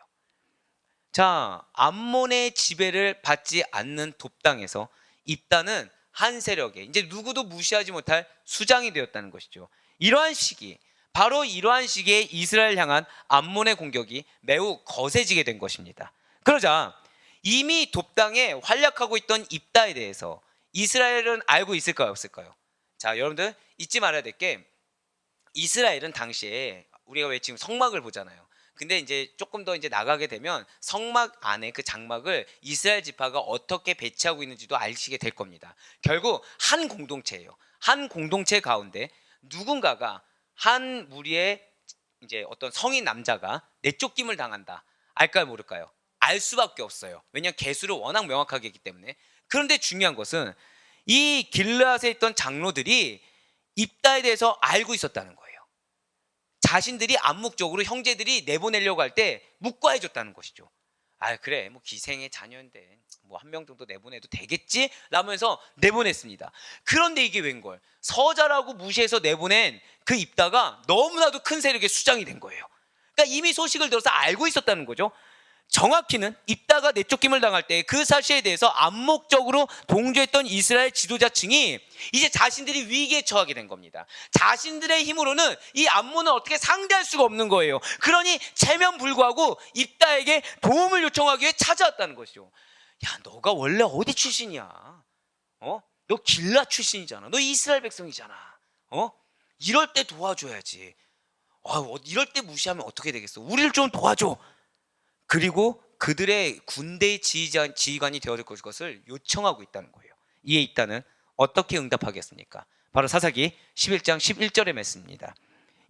자, 암몬의 지배를 받지 않는 돕당에서 입다는 한 세력의 이제 누구도 무시하지 못할 수장이 되었다는 것이죠. 이러한 시기, 바로 이러한 시기에 이스라엘 향한 암몬의 공격이 매우 거세지게 된 것입니다. 그러자 이미 돕당에 활약하고 있던 입다에 대해서 이스라엘은 알고 있을까요, 없을까요? 자, 여러분들 잊지 말아야 될 게 이스라엘은 당시에 우리가 왜 지금 성막을 보잖아요. 근데 이제 조금 더 이제 나가게 되면 성막 안에 그 장막을 이스라엘 지파가 어떻게 배치하고 있는지도 아시게 될 겁니다. 결국 한 공동체예요. 한 공동체 가운데 누군가가 한 무리의 이제 어떤 성인 남자가 내쫓김을 당한다. 알까요, 모를까요? 알 수밖에 없어요. 왜냐하면 개수를 워낙 명확하게 했기 때문에. 그런데 중요한 것은 이 길앗에 있던 장로들이 입다에 대해서 알고 있었다는 거예요. 자신들이 암묵적으로 형제들이 내보내려고 할 때 묵과해 줬다는 것이죠. 아, 그래, 뭐 기생의 자녀인데 뭐 한 명 정도 내보내도 되겠지? 라면서 내보냈습니다. 그런데 이게 웬걸? 서자라고 무시해서 내보낸 그 입다가 너무나도 큰 세력의 수장이 된 거예요. 그러니까 이미 소식을 들어서 알고 있었다는 거죠. 정확히는 입다가 내쫓김을 당할 때 그 사실에 대해서 암묵적으로 동조했던 이스라엘 지도자층이 이제 자신들이 위기에 처하게 된 겁니다. 자신들의 힘으로는 이 암몬을 어떻게 상대할 수가 없는 거예요. 그러니 체면불구하고 입다에게 도움을 요청하기 위해 찾아왔다는 것이죠. 야, 너가 원래 어디 출신이야? 너 길앗 출신이잖아. 너 이스라엘 백성이잖아. 이럴 때 도와줘야지. 이럴 때 무시하면 어떻게 되겠어? 우리를 좀 도와줘. 그리고 그들의 군대의 지휘관이 되어줄 것을 요청하고 있다는 거예요. 이에 입다는 어떻게 응답하겠습니까? 바로 사사기 11장 11절의 말씀입니다.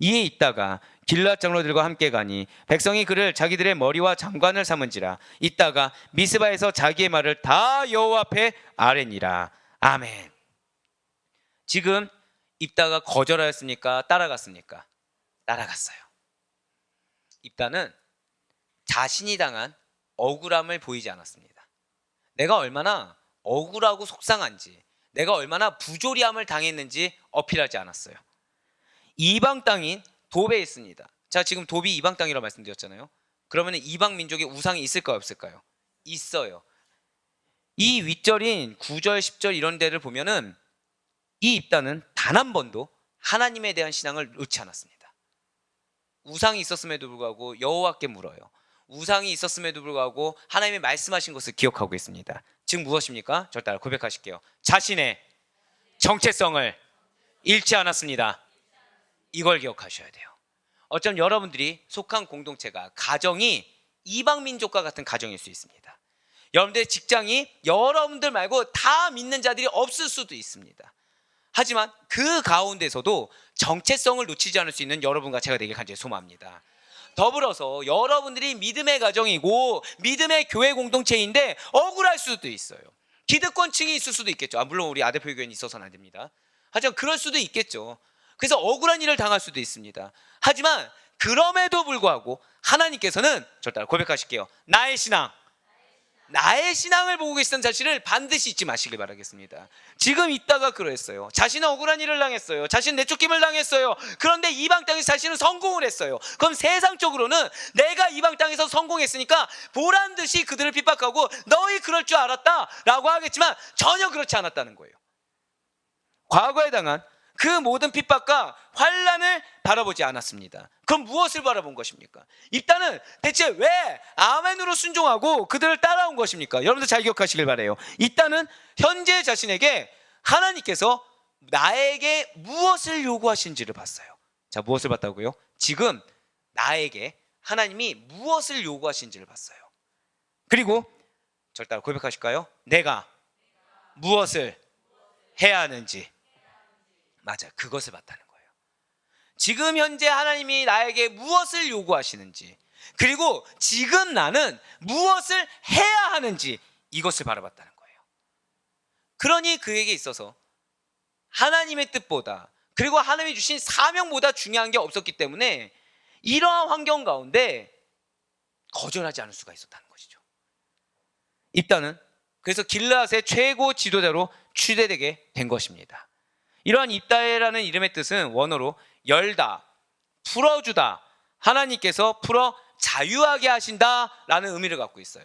이에 있다가 길앗 장로들과 함께 가니 백성이 그를 자기들의 머리와 장관을 삼은지라. 있다가 미스바에서 자기의 말을 다 여호와 앞에 아뢰니라. 아멘. 지금 입다가 거절하였습니까? 따라갔습니까? 따라갔어요. 입다는 자신이 당한 억울함을 보이지 않았습니다. 내가 얼마나 억울하고 속상한지, 내가 얼마나 부조리함을 당했는지 어필하지 않았어요. 이방 땅인 도베에 있습니다. 자, 지금 도비 이방 땅이라고 말씀드렸잖아요. 그러면 이방 민족의 우상이 있을까요, 없을까요? 있어요. 이 윗절인 9절, 10절 이런 데를 보면은 이 입다는 단 한 번도 하나님에 대한 신앙을 놓지 않았습니다. 우상이 있었음에도 불구하고 여호와께 물어요. 우상이 있었음에도 불구하고 하나님이 말씀하신 것을 기억하고 있습니다. 즉 무엇입니까? 저 따라 고백하실게요. 자신의 정체성을 잃지 않았습니다. 이걸 기억하셔야 돼요. 어쩜 여러분들이 속한 공동체가, 가정이 이방 민족과 같은 가정일 수 있습니다. 여러분들의 직장이 여러분들 말고 다 믿는 자들이 없을 수도 있습니다. 하지만 그 가운데서도 정체성을 놓치지 않을 수 있는 여러분과 제가 되길 간절히 소망합니다. 더불어서 여러분들이 믿음의 가정이고 믿음의 교회 공동체인데 억울할 수도 있어요. 기득권층이 있을 수도 있겠죠. 물론 우리 아대표 교회는 있어서는 안 됩니다. 하지만 그럴 수도 있겠죠. 그래서 억울한 일을 당할 수도 있습니다. 하지만 그럼에도 불구하고 하나님께서는 저 따라 고백하실게요. 나의 신앙을 보고 계시던 사실을 반드시 잊지 마시길 바라겠습니다. 지금 있다가 그랬어요. 자신은 억울한 일을 당했어요. 자신은 내쫓김을 당했어요. 그런데 이방 땅에서 자신은 성공을 했어요. 그럼 세상적으로는 내가 이방 땅에서 성공했으니까 보란듯이 그들을 핍박하고 너희 그럴 줄 알았다 라고 하겠지만 전혀 그렇지 않았다는 거예요. 과거에 당한 그 모든 핍박과 환난을 바라보지 않았습니다. 그럼 무엇을 바라본 것입니까? 입다는 대체 왜 아멘으로 순종하고 그들을 따라온 것입니까? 여러분들 잘 기억하시길 바라요. 입다는 현재 자신에게 하나님께서 나에게 무엇을 요구하신지를 봤어요. 자, 무엇을 봤다고요? 지금 나에게 하나님이 무엇을 요구하신지를 봤어요. 그리고 저를 따라 고백하실까요? 내가 무엇을 해야 하는지. 맞아요. 그것을 봤다는 거예요. 지금 현재 하나님이 나에게 무엇을 요구하시는지, 그리고 지금 나는 무엇을 해야 하는지 이것을 바라봤다는 거예요. 그러니 그에게 있어서 하나님의 뜻보다, 그리고 하나님이 주신 사명보다 중요한 게 없었기 때문에 이러한 환경 가운데 거절하지 않을 수가 있었다는 것이죠. 입다는 그래서 길르앗의 최고 지도자로 추대되게 된 것입니다. 이러한 입다라는 이름의 뜻은 원어로 열다, 풀어주다, 하나님께서 풀어 자유하게 하신다라는 의미를 갖고 있어요.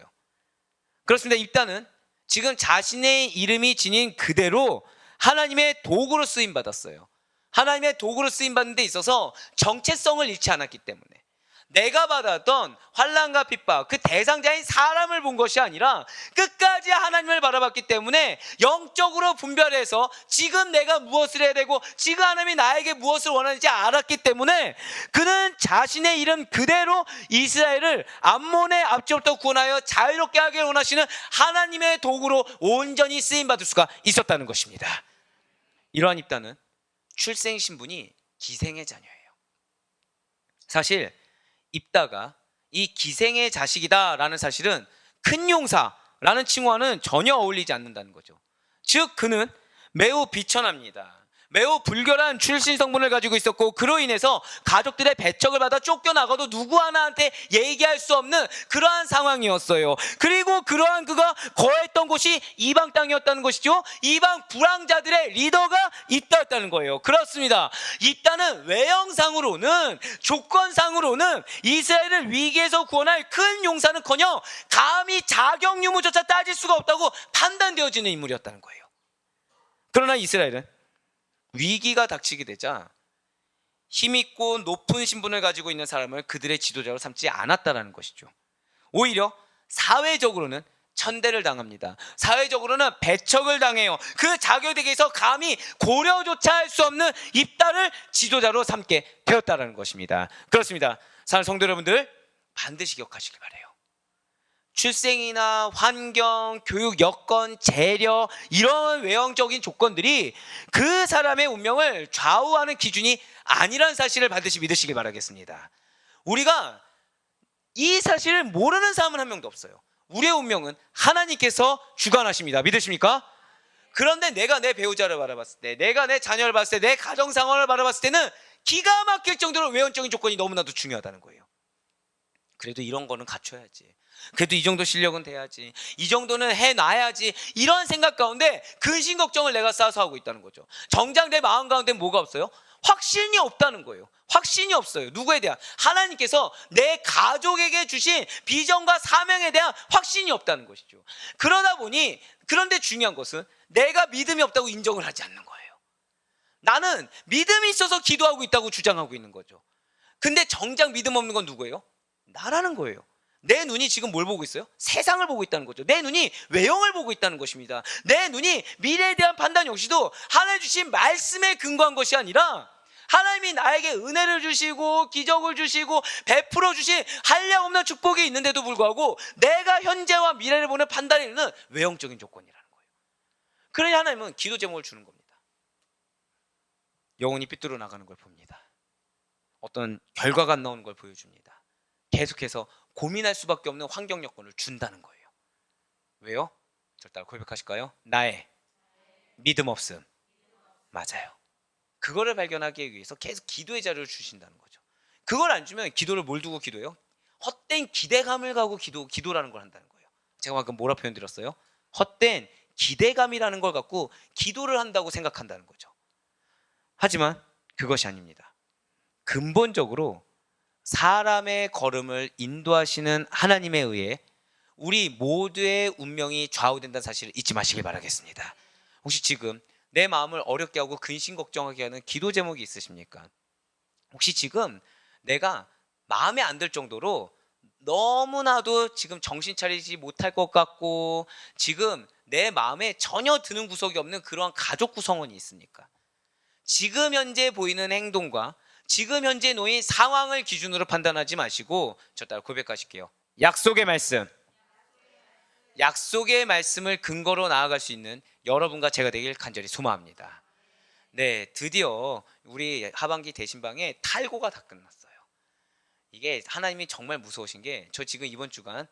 그렇습니다. 입다는 지금 자신의 이름이 지닌 그대로 하나님의 도구로 쓰임받았어요. 하나님의 도구로 쓰임받는 데 있어서 정체성을 잃지 않았기 때문에 내가 받았던 환난과 핍박, 그 대상자인 사람을 본 것이 아니라 끝까지 하나님을 바라봤기 때문에 영적으로 분별해서 지금 내가 무엇을 해야 되고 지금 하나님이 나에게 무엇을 원하는지 알았기 때문에 그는 자신의 이름 그대로 이스라엘을 암몬의 압제로부터 구원하여 자유롭게 하길 원하시는 하나님의 도구로 온전히 쓰임받을 수가 있었다는 것입니다. 이러한 입다는 출생 신분이 기생의 자녀예요. 사실 입다가 이 기생의 자식이다라는 사실은 큰 용사라는 칭호와는 전혀 어울리지 않는다는 거죠. 즉 그는 매우 비천합니다. 매우 불결한 출신 성분을 가지고 있었고 그로 인해서 가족들의 배척을 받아 쫓겨나가도 누구 하나한테 얘기할 수 없는 그러한 상황이었어요. 그리고 그러한 그가 거했던 곳이 이방 땅이었다는 것이죠. 이방 불황자들의 리더가 입다였다는 거예요. 그렇습니다. 입다는 외형상으로는, 조건상으로는 이스라엘을 위기에서 구원할 큰 용사는커녕 감히 자격 유무조차 따질 수가 없다고 판단되어지는 인물이었다는 거예요. 그러나 이스라엘은 위기가 닥치게 되자 힘있고 높은 신분을 가지고 있는 사람을 그들의 지도자로 삼지 않았다는 것이죠. 오히려 사회적으로는 천대를 당합니다. 사회적으로는 배척을 당해요. 그 자격에게서 감히 고려조차 할 수 없는 입다를 지도자로 삼게 되었다는 것입니다. 그렇습니다. 사랑하는 성도 여러분들, 반드시 기억하시길 바라요. 출생이나 환경, 교육 여건, 재력 이런 외형적인 조건들이 그 사람의 운명을 좌우하는 기준이 아니라는 사실을 반드시 믿으시길 바라겠습니다. 우리가 이 사실을 모르는 사람은 한 명도 없어요. 우리의 운명은 하나님께서 주관하십니다. 믿으십니까? 그런데 내가 내 배우자를 바라봤을 때, 내가 내 자녀를 봤을 때, 내 가정 상황을 바라봤을 때는 기가 막힐 정도로 외형적인 조건이 너무나도 중요하다는 거예요. 그래도 이런 거는 갖춰야지, 그래도 이 정도 실력은 돼야지, 이 정도는 해놔야지, 이런 생각 가운데 근심 걱정을 내가 쌓아서 하고 있다는 거죠. 정작 내 마음 가운데 뭐가 없어요? 확신이 없다는 거예요. 확신이 없어요. 누구에 대한? 하나님께서 내 가족에게 주신 비전과 사명에 대한 확신이 없다는 것이죠. 그러다 보니, 그런데 중요한 것은 내가 믿음이 없다고 인정을 하지 않는 거예요. 나는 믿음이 있어서 기도하고 있다고 주장하고 있는 거죠. 근데 정작 믿음 없는 건 누구예요? 나라는 거예요. 내 눈이 지금 뭘 보고 있어요? 세상을 보고 있다는 거죠. 내 눈이 외형을 보고 있다는 것입니다. 내 눈이 미래에 대한 판단 역시도 하나님 주신 말씀에 근거한 것이 아니라, 하나님이 나에게 은혜를 주시고 기적을 주시고 베풀어 주신 한량없는 축복이 있는데도 불구하고 내가 현재와 미래를 보는 판단에 있는 외형적인 조건이라는 거예요. 그러니 하나님은 기도 제목을 주는 겁니다. 영혼이 삐뚤어 나가는 걸 봅니다. 어떤 결과가 안 나오는 걸 보여줍니다. 계속해서 고민할 수밖에 없는 환경 여건을 준다는 거예요. 왜요? 저를 따라 고백하실까요? 나의 믿음 없음. 맞아요. 그거를 발견하기 위해서 계속 기도의 자료를 주신다는 거죠. 그걸 안 주면 기도를 뭘 두고 기도해요? 헛된 기대감을 가고 기도라는 걸 한다는 거예요. 제가 방금 뭐라 표현 드렸어요? 헛된 기대감이라는 걸 갖고 기도를 한다고 생각한다는 거죠. 하지만 그것이 아닙니다. 근본적으로 사람의 걸음을 인도하시는 하나님에 의해 우리 모두의 운명이 좌우된다는 사실을 잊지 마시길 바라겠습니다. 혹시 지금 내 마음을 어렵게 하고 근심 걱정하게 하는 기도 제목이 있으십니까? 혹시 지금 내가 마음에 안 들 정도로 너무나도 지금 정신 차리지 못할 것 같고 지금 내 마음에 전혀 드는 구석이 없는 그러한 가족 구성원이 있습니까? 지금 현재 보이는 행동과 지금 현재 놓인 상황을 기준으로 판단하지 마시고 저 따라 고백하실게요. 약속의 말씀, 약속의 말씀을 근거로 나아갈 수 있는 여러분과 제가 되길 간절히 소망합니다. 네, 드디어 우리 하반기 대신방에 탈고가 다 끝났어요. 이게 하나님이 정말 무서우신 게, 저 지금 이번 주간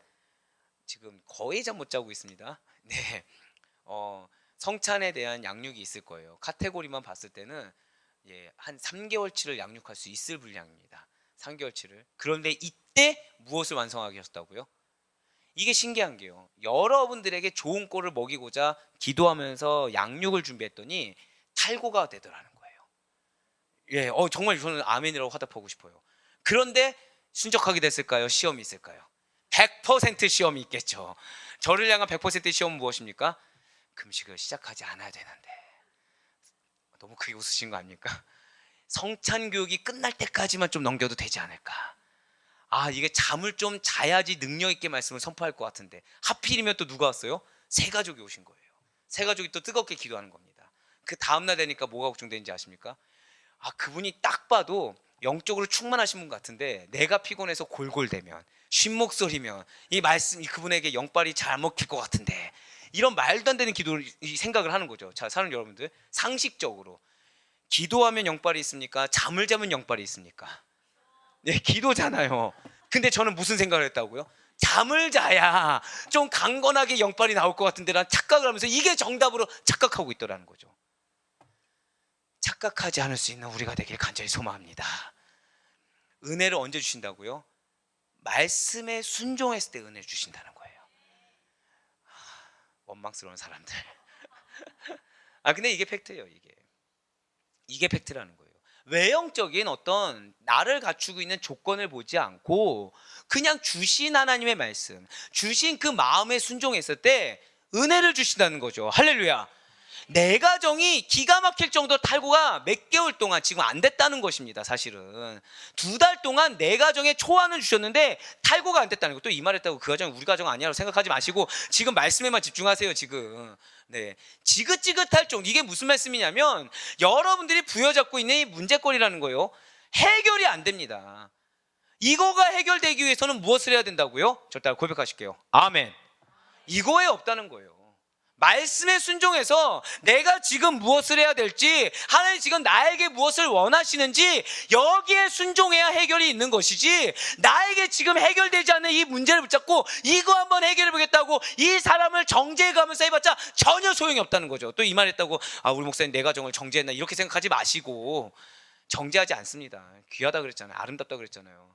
지금 거의 잠 못 자고 있습니다. 네, 성찬에 대한 양육이 있을 거예요. 카테고리만 봤을 때는 한 3개월치를 양육할 수 있을 분량입니다. 3개월치를. 그런데 이때 무엇을 완성하게 하셨다고요? 이게 신기한 게요, 여러분들에게 좋은 꼴을 먹이고자 기도하면서 양육을 준비했더니 탈고가 되더라는 거예요. 정말 저는 아멘이라고 화답하고 싶어요. 그런데 순적하게 됐을까요? 시험이 있을까요? 100% 시험이 있겠죠. 저를 향한 100% 시험은 무엇입니까? 금식을 시작하지 않아야 되는데. 너무 크게 웃으신 거 아닙니까? 성찬 교육이 끝날 때까지만 좀 넘겨도 되지 않을까? 이게 잠을 좀 자야지 능력 있게 말씀을 선포할 것 같은데, 하필이면 또 누가 왔어요? 새 가족이 오신 거예요. 새 가족이 또 뜨겁게 기도하는 겁니다. 그 다음날 되니까 뭐가 걱정되는지 아십니까? 그분이 딱 봐도 영적으로 충만하신 분 같은데 내가 피곤해서 골골대면, 쉰 목소리면 이 말씀이 그분에게 영빨이 잘 먹힐 것 같은데, 이런 말도 안 되는 기도를 생각을 하는 거죠. 자, 사는 여러분들, 상식적으로 기도하면 영빨이 있습니까? 잠을 자면 영빨이 있습니까? 네, 기도잖아요. 근데 저는 무슨 생각을 했다고요? 잠을 자야 좀 강건하게 영빨이 나올 것 같은데 난 착각을 하면서 이게 정답으로 착각하고 있더라는 거죠. 착각하지 않을 수 있는 우리가 되길 간절히 소망합니다. 은혜를 언제 주신다고요? 말씀에 순종했을 때 은혜를 주신다는 거예요. 원망스러운 사람들. 근데 이게 팩트예요. 이게 팩트라는 거예요. 외형적인 어떤 나를 갖추고 있는 조건을 보지 않고 그냥 주신 하나님의 말씀, 주신 그 마음에 순종했을 때 은혜를 주신다는 거죠. 할렐루야. 내 가정이 기가 막힐 정도로 탈고가 몇 개월 동안 지금 안 됐다는 것입니다. 사실은 2달 동안 내 가정에 초안을 주셨는데 탈고가 안 됐다는 거. 또 이 말했다고 그 가정이 우리 가정 아니라고 생각하지 마시고 지금 말씀에만 집중하세요. 지금 지긋지긋할 정도. 이게 무슨 말씀이냐면 여러분들이 부여잡고 있는 이 문제거리라는 거예요. 해결이 안 됩니다. 이거가 해결되기 위해서는 무엇을 해야 된다고요? 절대 고백하실게요. 아멘. 이거에 없다는 거예요. 말씀에 순종해서 내가 지금 무엇을 해야 될지, 하나님 지금 나에게 무엇을 원하시는지 여기에 순종해야 해결이 있는 것이지, 나에게 지금 해결되지 않는 이 문제를 붙잡고 이거 한번 해결해 보겠다고 이 사람을 정죄해 가면서 해봤자 전혀 소용이 없다는 거죠. 또 이 말 했다고 우리 목사님 내 가정을 정죄했나 이렇게 생각하지 마시고, 정죄하지 않습니다. 귀하다 그랬잖아요. 아름답다 그랬잖아요.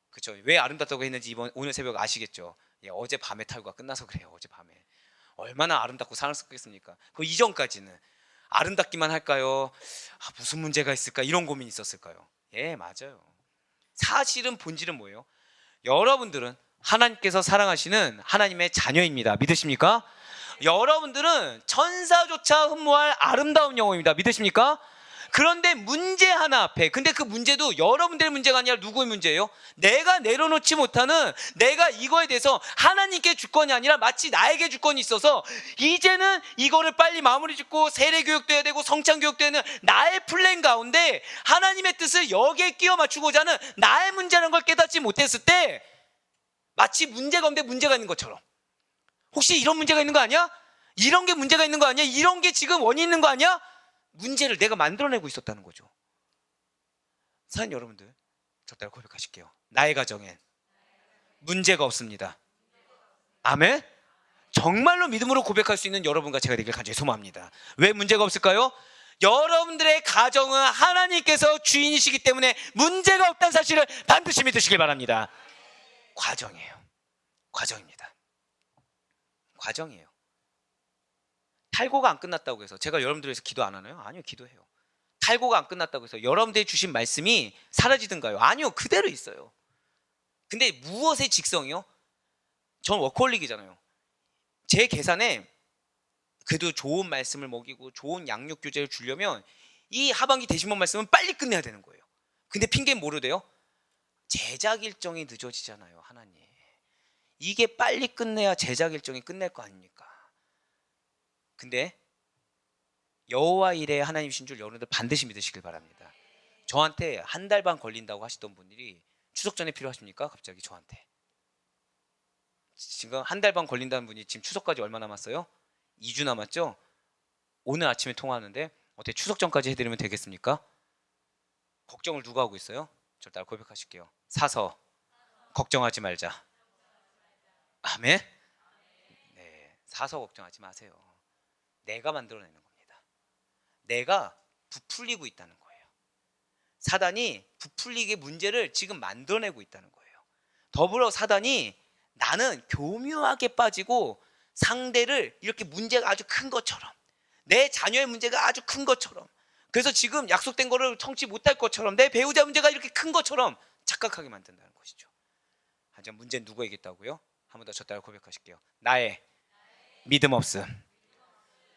그렇죠? 왜 아름답다고 했는지 오늘 새벽 아시겠죠? 어제 밤에 탈구가 끝나서 그래요. 어제 밤에 얼마나 아름답고 사랑스럽겠습니까? 그 이전까지는 아름답기만 할까요? 무슨 문제가 있을까? 이런 고민이 있었을까요? 예, 맞아요. 사실은 본질은 뭐예요? 여러분들은 하나님께서 사랑하시는 하나님의 자녀입니다. 믿으십니까? 여러분들은 천사조차 흠모할 아름다운 영혼입니다. 믿으십니까? 그런데 문제 하나 앞에, 근데 그 문제도 여러분들의 문제가 아니라 누구의 문제예요? 내가 내려놓지 못하는, 내가 이거에 대해서 하나님께 주권이 아니라 마치 나에게 주권이 있어서 이제는 이거를 빨리 마무리 짓고 세례교육도 해야 되고 성찬교육도 해야 되는 나의 플랜 가운데 하나님의 뜻을 여기에 끼워 맞추고자 하는 나의 문제라는 걸 깨닫지 못했을 때 마치 문제가 없는데 문제가 있는 것처럼, 혹시 이런 문제가 있는 거 아니야? 이런 게 문제가 있는 거 아니야? 이런 게 지금 원인이 있는 거 아니야? 문제를 내가 만들어내고 있었다는 거죠. 사랑하는 여러분들, 저 따라 고백하실게요. 나의 가정엔 문제가 없습니다. 아멘. 정말로 믿음으로 고백할 수 있는 여러분과 제가 되길 간절히 소망합니다. 왜 문제가 없을까요? 여러분들의 가정은 하나님께서 주인이시기 때문에 문제가 없다는 사실을 반드시 믿으시길 바랍니다. 과정이에요. 과정입니다. 과정이에요. 탈고가 안 끝났다고 해서 제가 여러분들 위해서 기도 안 하나요? 아니요, 기도해요. 탈고가 안 끝났다고 해서 여러분들이 주신 말씀이 사라지든가요? 아니요, 그대로 있어요. 근데 무엇의 직성이요? 전 워커홀릭이잖아요. 제 계산에 그래도 좋은 말씀을 먹이고 좋은 양육 교재를 주려면 이 하반기 대신본 말씀은 빨리 끝내야 되는 거예요. 근데 핑계는 뭐로 돼요? 제작 일정이 늦어지잖아요. 하나님, 이게 빨리 끝내야 제작 일정이 끝낼 거 아닙니까? 근데 여호와 일에 하나님이신 줄 여러분들 반드시 믿으시길 바랍니다. 저한테 한 달 반 걸린다고 하시던 분들이 추석 전에 필요하십니까? 갑자기 저한테 지금 한 달 반 걸린다는 분이 지금 추석까지 얼마 남았어요? 2주 남았죠? 오늘 아침에 통화하는데 어떻게 추석 전까지 해드리면 되겠습니까? 걱정을 누가 하고 있어요? 저 따라 고백하실게요. 사서 걱정하지 말자. 아멘? 네, 사서 걱정하지 마세요. 내가 만들어내는 겁니다. 내가 부풀리고 있다는 거예요. 사단이 부풀리게 문제를 지금 만들어내고 있다는 거예요. 더불어 사단이 나는 교묘하게 빠지고 상대를 이렇게 문제가 아주 큰 것처럼, 내 자녀의 문제가 아주 큰 것처럼, 그래서 지금 약속된 거를 성취 못할 것처럼, 내 배우자 문제가 이렇게 큰 것처럼 착각하게 만든다는 것이죠. 하지만 문제는 누구에게 있다고요? 한 번 더 저 따라 고백하실게요. 나의 믿음 없음.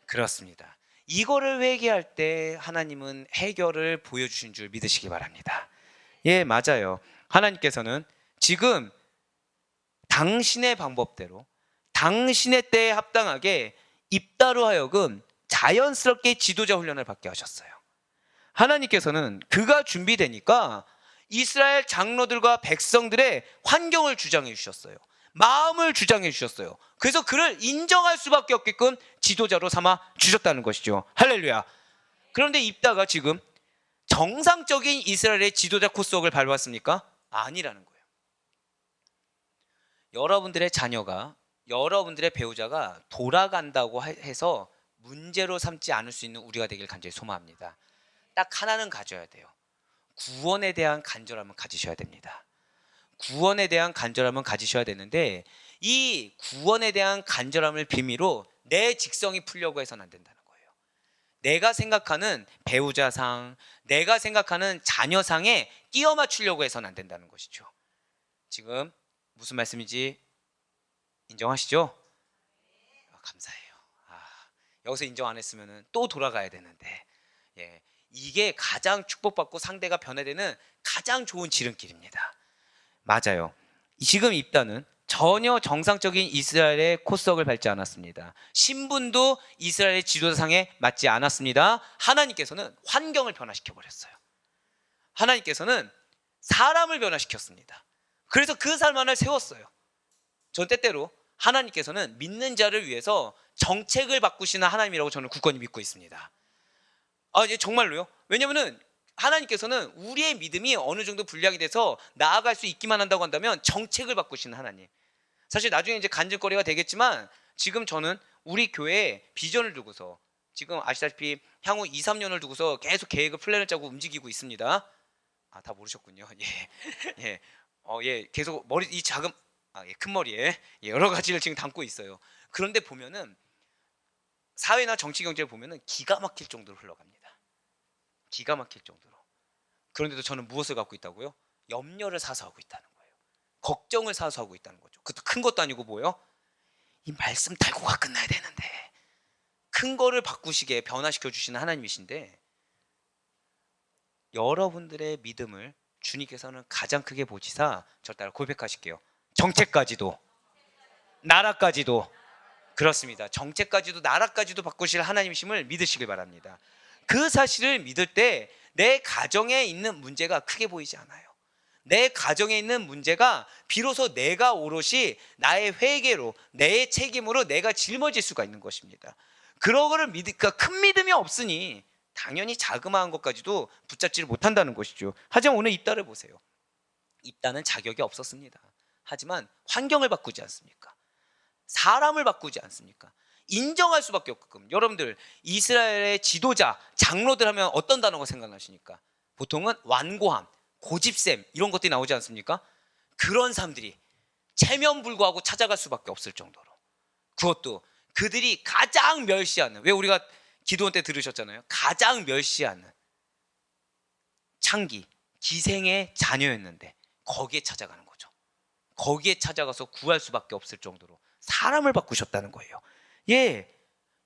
그렇습니다. 이거를 회개할 때 하나님은 해결을 보여주신 줄 믿으시기 바랍니다. 예, 맞아요. 하나님께서는 지금 당신의 방법대로 당신의 때에 합당하게 입다로 하여금 자연스럽게 지도자 훈련을 받게 하셨어요. 하나님께서는 그가 준비되니까 이스라엘 장로들과 백성들의 환경을 주장해 주셨어요. 마음을 주장해 주셨어요. 그래서 그를 인정할 수밖에 없게끔 지도자로 삼아 주셨다는 것이죠. 할렐루야. 그런데 입다가 지금 정상적인 이스라엘의 지도자 코스웍을 밟았습니까? 아니라는 거예요. 여러분들의 자녀가, 여러분들의 배우자가 돌아간다고 해서 문제로 삼지 않을 수 있는 우리가 되길 간절히 소망합니다. 딱 하나는 가져야 돼요. 구원에 대한 간절함을 가지셔야 됩니다. 구원에 대한 간절함은 가지셔야 되는데, 이 구원에 대한 간절함을 비밀로 내 직성이 풀려고 해서는 안 된다는 거예요. 내가 생각하는 배우자상, 내가 생각하는 자녀상에 끼워 맞추려고 해서는 안 된다는 것이죠. 지금 무슨 말씀인지 인정하시죠? 감사해요. 여기서 인정 안 했으면 또 돌아가야 되는데, 예, 이게 가장 축복받고 상대가 변화되는 가장 좋은 지름길입니다. 맞아요. 지금 입다는 전혀 정상적인 이스라엘의 코스웍을 밟지 않았습니다. 신분도 이스라엘의 지도상에 맞지 않았습니다. 하나님께서는 환경을 변화시켜 버렸어요. 하나님께서는 사람을 변화시켰습니다. 그래서 그 살만을 세웠어요. 전 때때로 하나님께서는 믿는 자를 위해서 정책을 바꾸시는 하나님이라고 저는 굳건히 믿고 있습니다. 정말로요. 왜냐면은 하나님께서는 우리의 믿음이 어느 정도 분량이 돼서 나아갈 수 있기만 한다고 한다면 정책을 바꾸시는 하나님. 사실 나중에 이제 간증거리가 되겠지만 지금 저는 우리 교회에 비전을 두고서 지금 아시다시피 향후 2, 3년을 두고서 계속 계획을 플랜을 짜고 움직이고 있습니다. 다 모르셨군요. 예. 계속 머리 이 작은 큰 머리에 여러 가지를 지금 담고 있어요. 그런데 보면은 사회나 정치 경제를 보면은 기가 막힐 정도로 흘러갑니다. 기가 막힐 정도로. 그런데도 저는 무엇을 갖고 있다고요? 염려를 사서하고 있다는 거예요. 걱정을 사서하고 있다는 거죠. 그것도 큰 것도 아니고 뭐예요? 이 말씀 달고가 끝나야 되는데 큰 거를 바꾸시게 변화시켜 주시는 하나님이신데 여러분들의 믿음을 주님께서는 가장 크게 보시사 저 따라 고백하실게요. 정책까지도 나라까지도 그렇습니다. 정책까지도 나라까지도 바꾸실 하나님이심을 믿으시길 바랍니다. 그 사실을 믿을 때 내 가정에 있는 문제가 크게 보이지 않아요. 내 가정에 있는 문제가 비로소 내가 오롯이 나의 회개로 내 책임으로 내가 짊어질 수가 있는 것입니다. 그런 거를 믿으니까 큰 믿음이 없으니 당연히 자그마한 것까지도 붙잡지를 못한다는 것이죠. 하지만 오늘 입다를 보세요. 입다는 자격이 없었습니다. 하지만 환경을 바꾸지 않습니까? 사람을 바꾸지 않습니까? 인정할 수밖에 없게끔. 여러분들 이스라엘의 지도자, 장로들 하면 어떤 단어가 생각나십니까? 보통은 완고함, 고집셈 이런 것들이 나오지 않습니까? 그런 사람들이 체면불구하고 찾아갈 수밖에 없을 정도로 그것도 그들이 가장 멸시하는 왜 우리가 기도원 때 들으셨잖아요. 가장 멸시하는 창기, 기생의 자녀였는데 거기에 찾아가는 거죠. 거기에 찾아가서 구할 수밖에 없을 정도로 사람을 바꾸셨다는 거예요.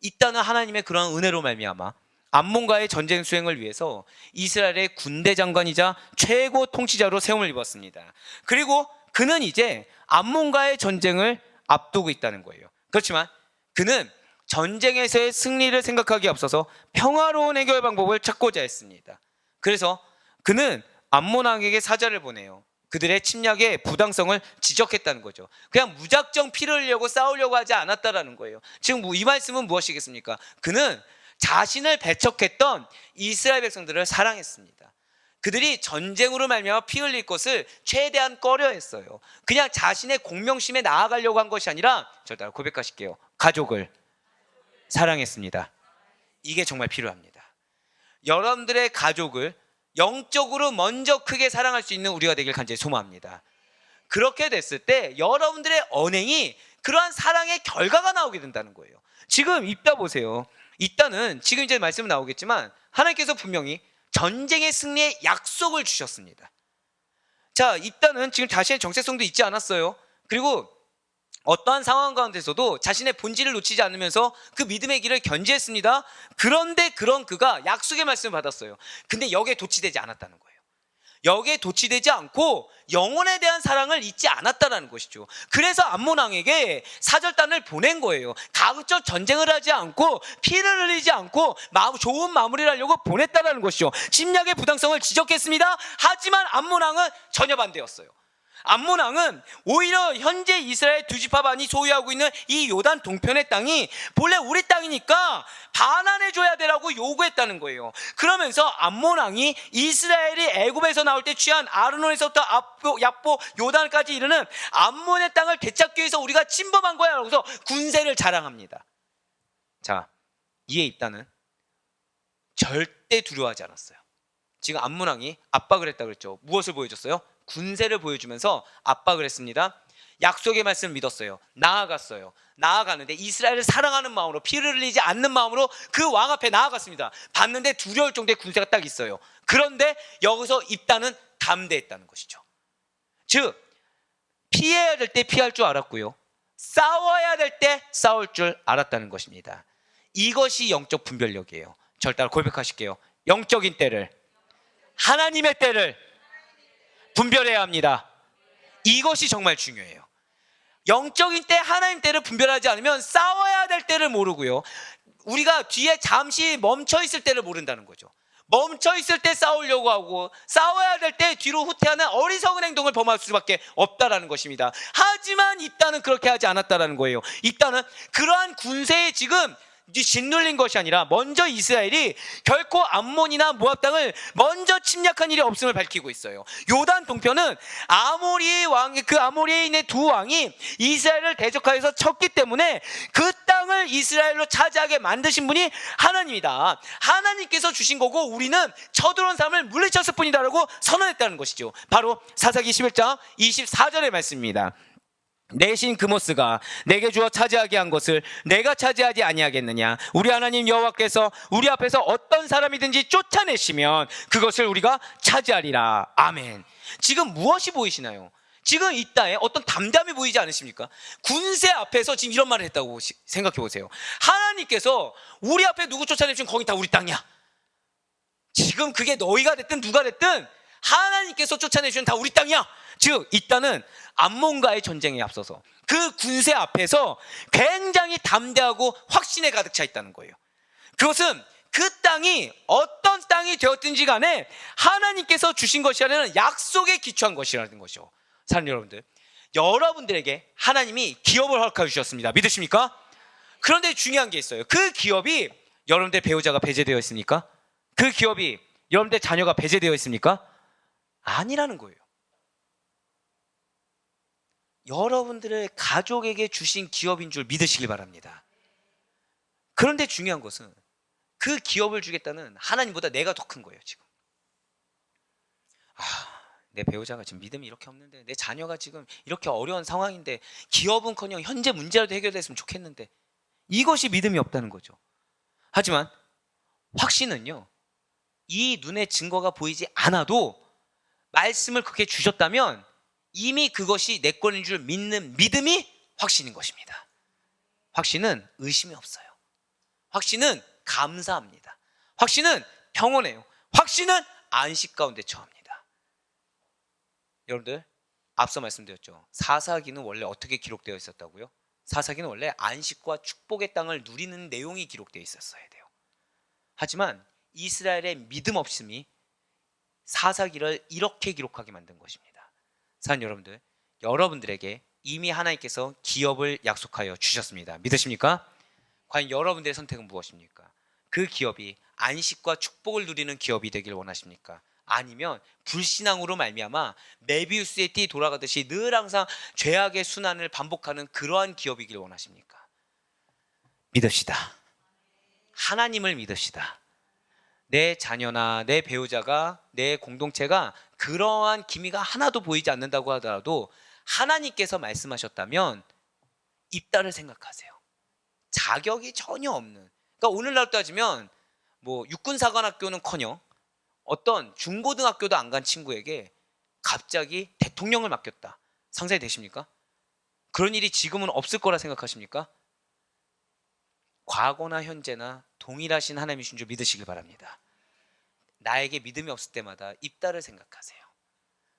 있다는 하나님의 그런 은혜로 말미암아 암몬과의 전쟁 수행을 위해서 이스라엘의 군대 장관이자 최고 통치자로 세움을 입었습니다. 그리고 그는 이제 암몬과의 전쟁을 앞두고 있다는 거예요. 그렇지만 그는 전쟁에서의 승리를 생각하기에 앞서서 평화로운 해결 방법을 찾고자 했습니다. 그래서 그는 암몬 왕에게 사자를 보내요. 그들의 침략의 부당성을 지적했다는 거죠. 그냥 무작정 피를 흘리려고 싸우려고 하지 않았다라는 거예요. 지금 이 말씀은 무엇이겠습니까? 그는 자신을 배척했던 이스라엘 백성들을 사랑했습니다. 그들이 전쟁으로 말미암아 피 흘릴 것을 최대한 꺼려했어요. 그냥 자신의 공명심에 나아가려고 한 것이 아니라 저 따라 고백하실게요. 가족을 사랑했습니다. 이게 정말 필요합니다. 여러분들의 가족을 영적으로 먼저 크게 사랑할 수 있는 우리가 되길 간절히 소망합니다. 그렇게 됐을 때 여러분들의 언행이 그러한 사랑의 결과가 나오게 된다는 거예요. 지금 입다 보세요. 입다는 지금 이제 말씀은 나오겠지만 하나님께서 분명히 전쟁의 승리의 약속을 주셨습니다. 자, 입다는 지금 자신의 정체성도 잊지 않았어요. 그리고 어떠한 상황 가운데서도 자신의 본질을 놓치지 않으면서 그 믿음의 길을 견지했습니다. 그런데 그런 그가 약속의 말씀을 받았어요. 근데 여기에 도취되지 않았다는 거예요. 여기에 도취되지 않고 영혼에 대한 사랑을 잊지 않았다는 것이죠. 그래서 암몬 왕에게 사절단을 보낸 거예요. 가급적 전쟁을 하지 않고 피를 흘리지 않고 좋은 마무리를 하려고 보냈다는 것이죠. 침략의 부당성을 지적했습니다. 하지만 암몬 왕은 전혀 반대였어요. 암몬 왕은 오히려 현재 이스라엘 두 지파 반이 소유하고 있는 이 요단 동편의 땅이 본래 우리 땅이니까 반환해줘야 되라고 요구했다는 거예요. 그러면서 암몬 왕이 이스라엘이 애굽에서 나올 때 취한 아르논에서부터 얍보 요단까지 이르는 암몬의 땅을 되찾기 위해서 우리가 침범한 거야 라고서 군세를 자랑합니다. 자, 이에 입다는 절대 두려워하지 않았어요. 지금 암몬 왕이 압박을 했다고 그랬죠. 무엇을 보여줬어요? 군세를 보여주면서 압박을 했습니다. 약속의 말씀을 믿었어요. 나아갔어요. 나아가는데 이스라엘을 사랑하는 마음으로 피를 흘리지 않는 마음으로 그 왕 앞에 나아갔습니다. 봤는데 두려울 정도의 군세가 딱 있어요. 그런데 여기서 입다는 담대했다는 것이죠. 즉 피해야 될 때 피할 줄 알았고요. 싸워야 될 때 싸울 줄 알았다는 것입니다. 이것이 영적 분별력이에요. 저를 따라 고백하실게요. 영적인 때를 하나님의 때를 분별해야 합니다. 이것이 정말 중요해요. 영적인 때 하나님 때를 분별하지 않으면 싸워야 될 때를 모르고요. 우리가 뒤에 잠시 멈춰 있을 때를 모른다는 거죠. 멈춰 있을 때 싸우려고 하고 싸워야 될 때 뒤로 후퇴하는 어리석은 행동을 범할 수밖에 없다라는 것입니다. 하지만 입다는 그렇게 하지 않았다라는 거예요. 입다는 그러한 군세에 지금 짓눌린 것이 아니라 먼저 이스라엘이 결코 암몬이나 모압 땅을 먼저 침략한 일이 없음을 밝히고 있어요. 요단 동편은 아모리의 왕, 그 아모리인의 두 왕이 이스라엘을 대적하여서 쳤기 때문에 그 땅을 이스라엘로 차지하게 만드신 분이 하나님이다. 하나님께서 주신 거고 우리는 쳐들어온 사람을 물리쳤을 뿐이다라고 선언했다는 것이죠. 바로 사사기 11장 24절의 말씀입니다. 내 신 그모스가 내게 주어 차지하게 한 것을 내가 차지하지 아니하겠느냐. 우리 하나님 여호와께서 우리 앞에서 어떤 사람이든지 쫓아내시면 그것을 우리가 차지하리라. 아멘. 지금 무엇이 보이시나요? 지금 이 땅에 어떤 담담이 보이지 않으십니까? 군세 앞에서 지금 이런 말을 했다고 생각해 보세요. 하나님께서 우리 앞에 누구 쫓아내시면 거기 다 우리 땅이야. 지금 그게 너희가 됐든 누가 됐든 하나님께서 쫓아내시면 다 우리 땅이야. 즉 이 땅은 암몬과의 전쟁에 앞서서 그 군세 앞에서 굉장히 담대하고 확신에 가득 차 있다는 거예요. 그것은 그 땅이 어떤 땅이 되었든지 간에 하나님께서 주신 것이라는 약속에 기초한 것이라는 것이죠. 사랑하는 여러분들, 여러분들에게 하나님이 기업을 허락해 주셨습니다. 믿으십니까? 그런데 중요한 게 있어요. 그 기업이 여러분들 배우자가 배제되어 있습니까? 그 기업이 여러분들 자녀가 배제되어 있습니까? 아니라는 거예요. 여러분들의 가족에게 주신 기업인 줄 믿으시길 바랍니다. 그런데 중요한 것은 그 기업을 주겠다는 하나님보다 내가 더 큰 거예요. 지금 내 배우자가 지금 믿음이 이렇게 없는데, 내 자녀가 지금 이렇게 어려운 상황인데, 기업은커녕 현재 문제라도 해결됐으면 좋겠는데, 이것이 믿음이 없다는 거죠. 하지만 확신은요, 이 눈에 증거가 보이지 않아도 말씀을 그렇게 주셨다면 이미 그것이 내 것인 줄 믿는 믿음이 확신인 것입니다. 확신은 의심이 없어요. 확신은 감사합니다. 확신은 평온해요. 확신은 안식 가운데 처합니다. 여러분들, 앞서 말씀드렸죠. 사사기는 원래 어떻게 기록되어 있었다고요? 사사기는 원래 안식과 축복의 땅을 누리는 내용이 기록되어 있었어야 돼요. 하지만 이스라엘의 믿음 없음이 사사기를 이렇게 기록하게 만든 것입니다. 사랑하는 여러분들, 여러분들에게 이미 하나님께서 기업을 약속하여 주셨습니다. 믿으십니까? 과연 여러분들의 선택은 무엇입니까? 그 기업이 안식과 축복을 누리는 기업이 되길 원하십니까? 아니면 불신앙으로 말미암아 메비우스의 띠 돌아가듯이 늘 항상 죄악의 순환을 반복하는 그러한 기업이길 원하십니까? 믿읍시다. 하나님을 믿읍시다. 내 자녀나 내 배우자가, 내 공동체가 그러한 기미가 하나도 보이지 않는다고 하더라도 하나님께서 말씀하셨다면 입다를 생각하세요. 자격이 전혀 없는, 그러니까 오늘날 따지면 뭐 육군사관학교는커녕 어떤 중고등학교도 안 간 친구에게 갑자기 대통령을 맡겼다. 상상이 되십니까? 그런 일이 지금은 없을 거라 생각하십니까? 과거나 현재나 동일하신 하나님이신 줄 믿으시길 바랍니다. 나에게 믿음이 없을 때마다 입다를 생각하세요.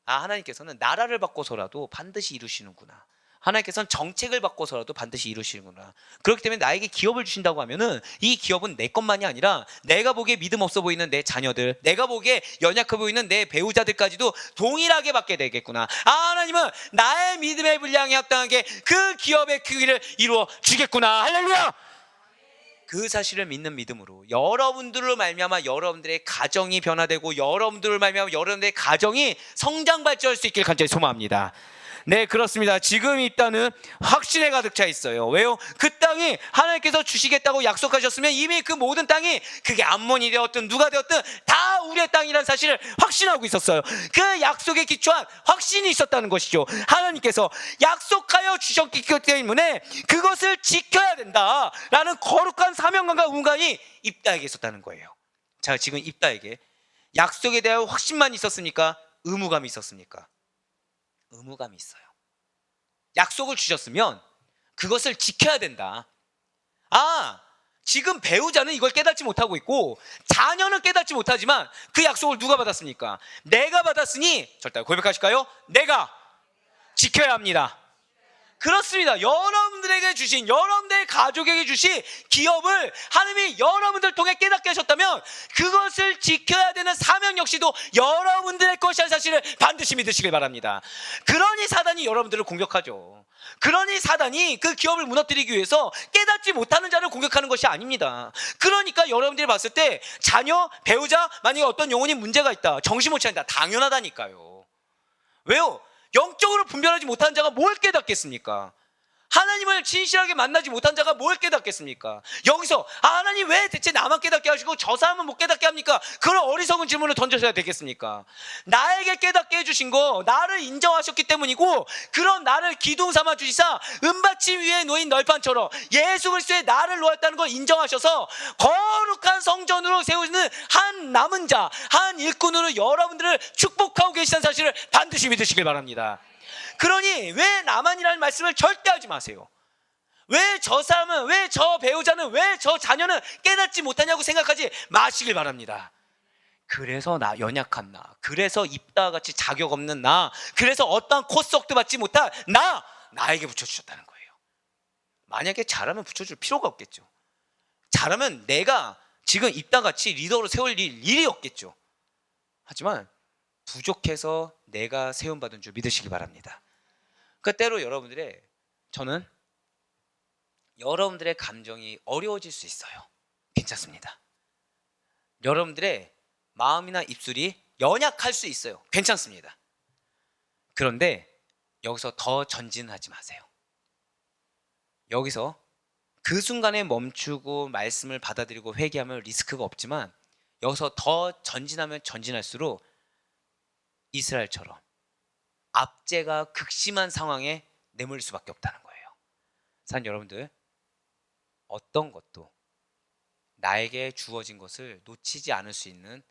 하나님께서는 나라를 바꿔서라도 반드시 이루시는구나. 하나님께서는 정책을 바꿔서라도 반드시 이루시는구나. 그렇기 때문에 나에게 기업을 주신다고 하면은 이 기업은 내 것만이 아니라 내가 보기에 믿음 없어 보이는 내 자녀들, 내가 보기에 연약해 보이는 내 배우자들까지도 동일하게 받게 되겠구나. 하나님은 나의 믿음의 분량에 합당하게 그 기업의 크기를 이루어 주겠구나. 할렐루야! 그 사실을 믿는 믿음으로 여러분들로 말미암아 여러분들의 가정이 변화되고 여러분들로 말미암아 여러분들의 가정이 성장 발전할 수 있길 간절히 소망합니다. 네, 그렇습니다. 지금 이 땅은 확신에 가득 차 있어요. 왜요? 그 땅이 하나님께서 주시겠다고 약속하셨으면 이미 그 모든 땅이, 그게 암몬이 되었든 누가 되었든 다 우리의 땅이라는 사실을 확신하고 있었어요. 그 약속에 기초한 확신이 있었다는 것이죠. 하나님께서 약속하여 주셨기 때문에 그것을 지켜야 된다라는 거룩한 사명감과 의무감이 입다에게 있었다는 거예요. 자, 지금 입다에게 약속에 대한 확신만 있었습니까? 의무감이 있었습니까? 의무감이 있어요. 약속을 주셨으면 그것을 지켜야 된다. 지금 배우자는 이걸 깨닫지 못하고 있고 자녀는 깨닫지 못하지만 그 약속을 누가 받았습니까? 내가 받았으니, 절대 고백하실까요? 내가 지켜야 합니다. 그렇습니다. 여러분들에게 주신, 여러분들의 가족에게 주신 기업을 하나님이 여러분들 통해 깨닫게 하셨다면 그것을 지켜야 되는 사명 역시도 여러분들의 것이라는 사실을 반드시 믿으시길 바랍니다. 그러니 사단이 여러분들을 공격하죠. 그러니 사단이 그 기업을 무너뜨리기 위해서 깨닫지 못하는 자를 공격하는 것이 아닙니다. 그러니까 여러분들이 봤을 때 자녀, 배우자, 만약에 어떤 영혼이 문제가 있다, 정신 못 차린다, 당연하다니까요. 왜요? 영적으로 분별하지 못한 자가 뭘 깨닫겠습니까? 하나님을 진실하게 만나지 못한 자가 뭘 깨닫겠습니까? 여기서 하나님 왜 대체 나만 깨닫게 하시고 저 사람은 못 깨닫게 합니까? 그런 어리석은 질문을 던져서야 되겠습니까? 나에게 깨닫게 해주신 거, 나를 인정하셨기 때문이고, 그런 나를 기둥 삼아 주시사 은받침 위에 놓인 널판처럼 예수 그리스도의 나를 놓았다는 걸 인정하셔서 거룩한 성전으로 세우는 한 남은 자, 한 일꾼으로 여러분들을 축복하고 계시다는 사실을 반드시 믿으시길 바랍니다. 그러니 왜 나만이라는 말씀을 절대 하지 마세요. 왜 저 사람은, 왜 저 배우자는, 왜 저 자녀는 깨닫지 못하냐고 생각하지 마시길 바랍니다. 그래서 나, 연약한 나, 그래서 입다와 같이 자격 없는 나, 그래서 어떠한 코석도 받지 못한 나에게 붙여주셨다는 거예요. 만약에 잘하면 붙여줄 필요가 없겠죠. 잘하면 내가 지금 입다와 같이 리더로 세울 일이 없겠죠. 하지만 부족해서 내가 세움받은 줄 믿으시기 바랍니다. 그 때로 저는 여러분들의 감정이 어려워질 수 있어요. 괜찮습니다. 여러분들의 마음이나 입술이 연약할 수 있어요. 괜찮습니다. 그런데 여기서 더 전진하지 마세요. 여기서 그 순간에 멈추고 말씀을 받아들이고 회개하면 리스크가 없지만, 여기서 더 전진하면 전진할수록 이스라엘처럼 압제가 극심한 상황에 내몰릴 수밖에 없다는 거예요. 사는 여러분들, 어떤 것도 나에게 주어진 것을 놓치지 않을 수 있는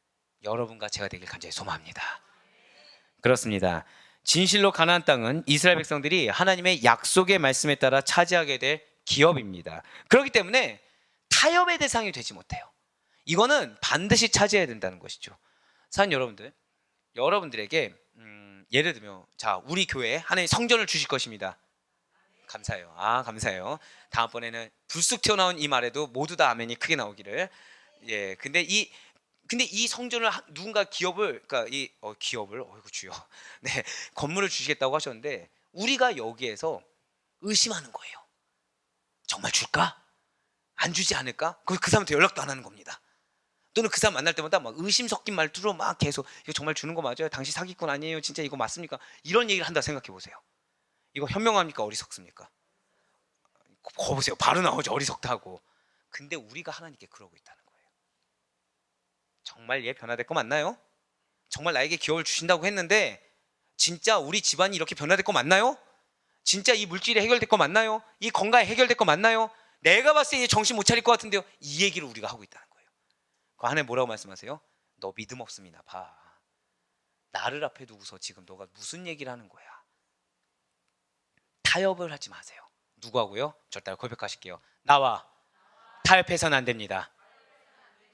여러분과 제가 되길 간절히 소망합니다. 그렇습니다. 진실로 가나안 땅은 이스라엘 백성들이 하나님의 약속의 말씀에 따라 차지하게 될 기업입니다. 그렇기 때문에 타협의 대상이 되지 못해요. 이거는 반드시 차지해야 된다는 것이죠. 사는 여러분들에게 예를 들면, 자, 우리 교회에 하나님 성전을 주실 것입니다. 감사해요. 감사해요. 다음번에는 불쑥 튀어나온 이 말에도 모두 다 아멘이 크게 나오기를. 예, 근데 이 성전을 누군가 기업을, 그러니까 어이구 주여, 네, 건물을 주시겠다고 하셨는데 우리가 여기에서 의심하는 거예요. 정말 줄까? 안 주지 않을까? 그 사람한테 연락도 안 하는 겁니다. 또는 그 사람 만날 때마다 막 의심 섞인 말투로 막 계속, 이거 정말 주는 거 맞아요? 당신 사기꾼 아니에요? 진짜 이거 맞습니까? 이런 얘기를 한다 생각해 보세요. 이거 현명합니까? 어리석습니까? 거 보세요. 바로 나오죠. 어리석다고. 근데 우리가 하나님께 그러고 있다는 거예요. 정말 얘 변화될 거 맞나요? 정말 나에게 기업을 주신다고 했는데 진짜 우리 집안이 이렇게 변화될 거 맞나요? 진짜 이 물질이 해결될 거 맞나요? 이 건강이 해결될 거 맞나요? 내가 봤을 때 얘 정신 못 차릴 것 같은데요. 이 얘기를 우리가 하고 있다는 거예요. 그 하나님 뭐라고 말씀하세요? 너 믿음 없음이나 봐. 나를 앞에 두고서 지금 너가 무슨 얘기를 하는 거야? 타협을 하지 마세요. 누구하고요? 저 따라 고백하실게요. 나와 타협해서는 안 됩니다.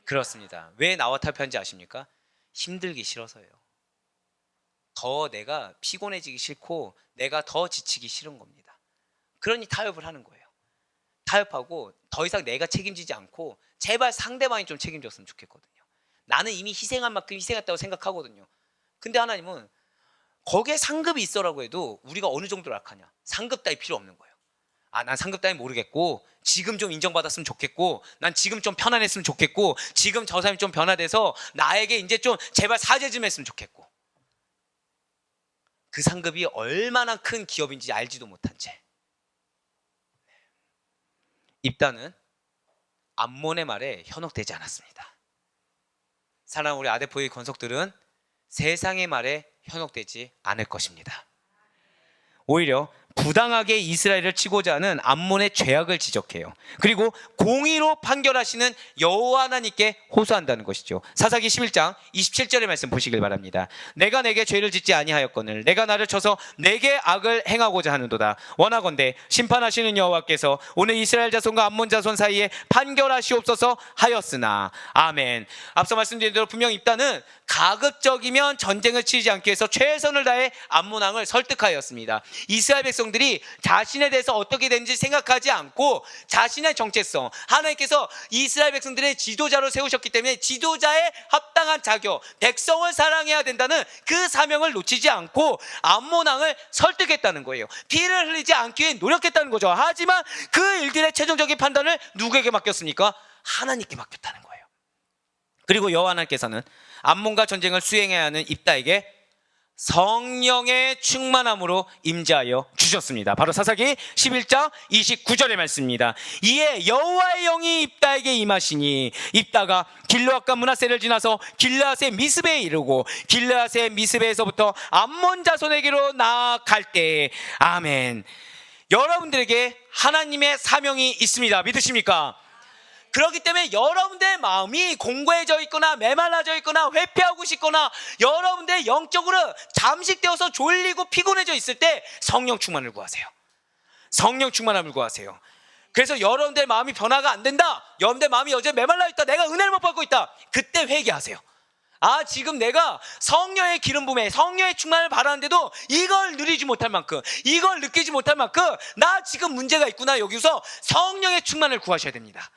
그렇습니다. 왜 나와 타협하는지 아십니까? 힘들기 싫어서예요. 더 내가 피곤해지기 싫고 내가 더 지치기 싫은 겁니다. 그러니 타협을 하는 거예요. 타협하고 더 이상 내가 책임지지 않고 제발 상대방이 좀 책임졌으면 좋겠거든요. 나는 이미 희생한 만큼 희생했다고 생각하거든요. 근데 하나님은 거기에 상급이 있어라고 해도 우리가 어느 정도로 약하냐? 상급 따위 필요 없는 거예요. 난 상급 따위 모르겠고 지금 좀 인정받았으면 좋겠고 난 지금 좀 편안했으면 좋겠고 지금 저 사람이 좀 변화돼서 나에게 이제 좀 제발 사죄 좀 했으면 좋겠고, 그 상급이 얼마나 큰 기업인지 알지도 못한 채 입다는 암몬의 말에 현혹되지 않았습니다. 사랑하는 우리 아데포의 권속들은 세상의 말에 현혹되지 않을 것입니다. 오히려 부당하게 이스라엘을 치고자 하는 암몬의 죄악을 지적해요. 그리고 공의로 판결하시는 여호와 하나님께 호소한다는 것이죠. 사사기 11장 27절의 말씀 보시길 바랍니다. 내가 내게 죄를 짓지 아니하였거늘 내가 나를 쳐서 내게 악을 행하고자 하는도다. 원하건대 심판하시는 여호와께서 오늘 이스라엘 자손과 암몬 자손 사이에 판결하시옵소서 하였으나. 아멘. 앞서 말씀드린 대로 분명 입다는 가급적이면 전쟁을 치르지 않기 위해서 최선을 다해 암몬 왕을 설득하였습니다. 이스라엘 백성 백성들이 자신에 대해서 어떻게 되는지 생각하지 않고 자신의 정체성, 하나님께서 이스라엘 백성들의 지도자로 세우셨기 때문에 지도자의 합당한 자격, 백성을 사랑해야 된다는 그 사명을 놓치지 않고 암몬 왕을 설득했다는 거예요. 피를 흘리지 않기 위해 노력했다는 거죠. 하지만 그 일들의 최종적인 판단을 누구에게 맡겼습니까? 하나님께 맡겼다는 거예요. 그리고 여호와 하나님께서는 암몬과 전쟁을 수행해야 하는 입다에게 성령의 충만함으로 임재하여 주셨습니다. 바로 사사기 11장 29절의 말씀입니다. 이에 여호와의 영이 입다에게 임하시니 입다가 길르앗과 므낫세를 지나서 길르앗의 미스베에 이르고 길르앗의 미스베에서부터 암몬 자손에게로 나아갈 때에 아멘. 여러분들에게 하나님의 사명이 있습니다. 믿으십니까? 그렇기 때문에 여러분들의 마음이 공고해져 있거나 메말라져 있거나 회피하고 싶거나 여러분들의 영적으로 잠식되어서 졸리고 피곤해져 있을 때 성령 충만을 구하세요. 성령 충만함을 구하세요. 그래서 여러분들의 마음이 변화가 안 된다, 여러분들의 마음이 여전히 메말라 있다, 내가 은혜를 못 받고 있다, 그때 회개하세요. 아, 지금 내가 성령의 기름 부음에 성령의 충만을 바라는데도 이걸 누리지 못할 만큼, 이걸 느끼지 못할 만큼 나 지금 문제가 있구나. 여기서 성령의 충만을 구하셔야 됩니다.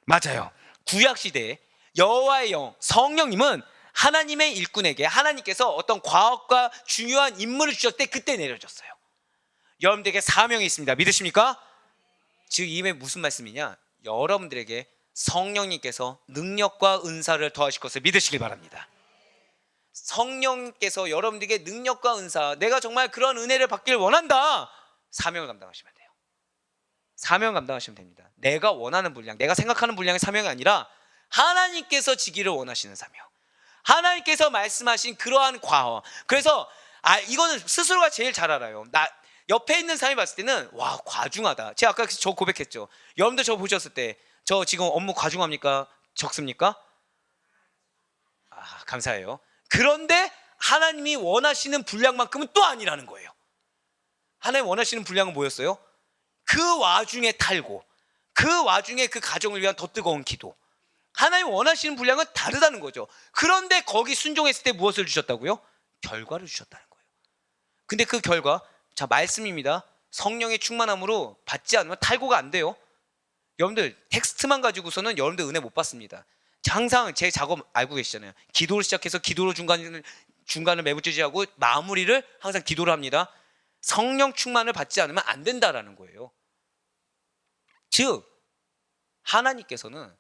맞아요. 구약시대에 여호와의 영, 성령님은 하나님의 일꾼에게 하나님께서 어떤 과업과 중요한 임무를 주셨을 때 그때 내려졌어요. 여러분들에게 사명이 있습니다. 믿으십니까? 즉 이게 무슨 말씀이냐, 여러분들에게 성령님께서 능력과 은사를 더하실 것을 믿으시길 바랍니다. 성령께서 여러분들에게 능력과 은사, 내가 정말 그런 은혜를 받길 원한다, 사명을 감당하시면 돼요. 사명 감당하시면 됩니다. 내가 원하는 분량, 내가 생각하는 분량의 사명이 아니라 하나님께서 지기를 원하시는 사명, 하나님께서 말씀하신 그러한 과업. 그래서 이거는 스스로가 제일 잘 알아요. 나 옆에 있는 사람이 봤을 때는 와, 과중하다. 제가 아까 저 고백했죠. 여러분들 저 보셨을 때 저 지금 업무 과중합니까? 적습니까? 감사해요. 그런데 하나님이 원하시는 분량만큼은 또 아니라는 거예요. 하나님 원하시는 분량은 뭐였어요? 그 와중에 탈고, 그 와중에 그 가정을 위한 더 뜨거운 기도, 하나님 원하시는 분량은 다르다는 거죠. 그런데 거기 순종했을 때 무엇을 주셨다고요? 결과를 주셨다는 거예요. 근데 그 결과, 자, 말씀입니다. 성령의 충만함으로 받지 않으면 탈고가 안 돼요. 여러분들 텍스트만 가지고서는 여러분들 은혜 못 받습니다. 항상 제 작업 알고 계시잖아요. 기도를 시작해서 기도로 중간을 매부지지하고 마무리를 항상 기도를 합니다. 성령 충만을 받지 않으면 안 된다라는 거예요. 즉 하나님께서는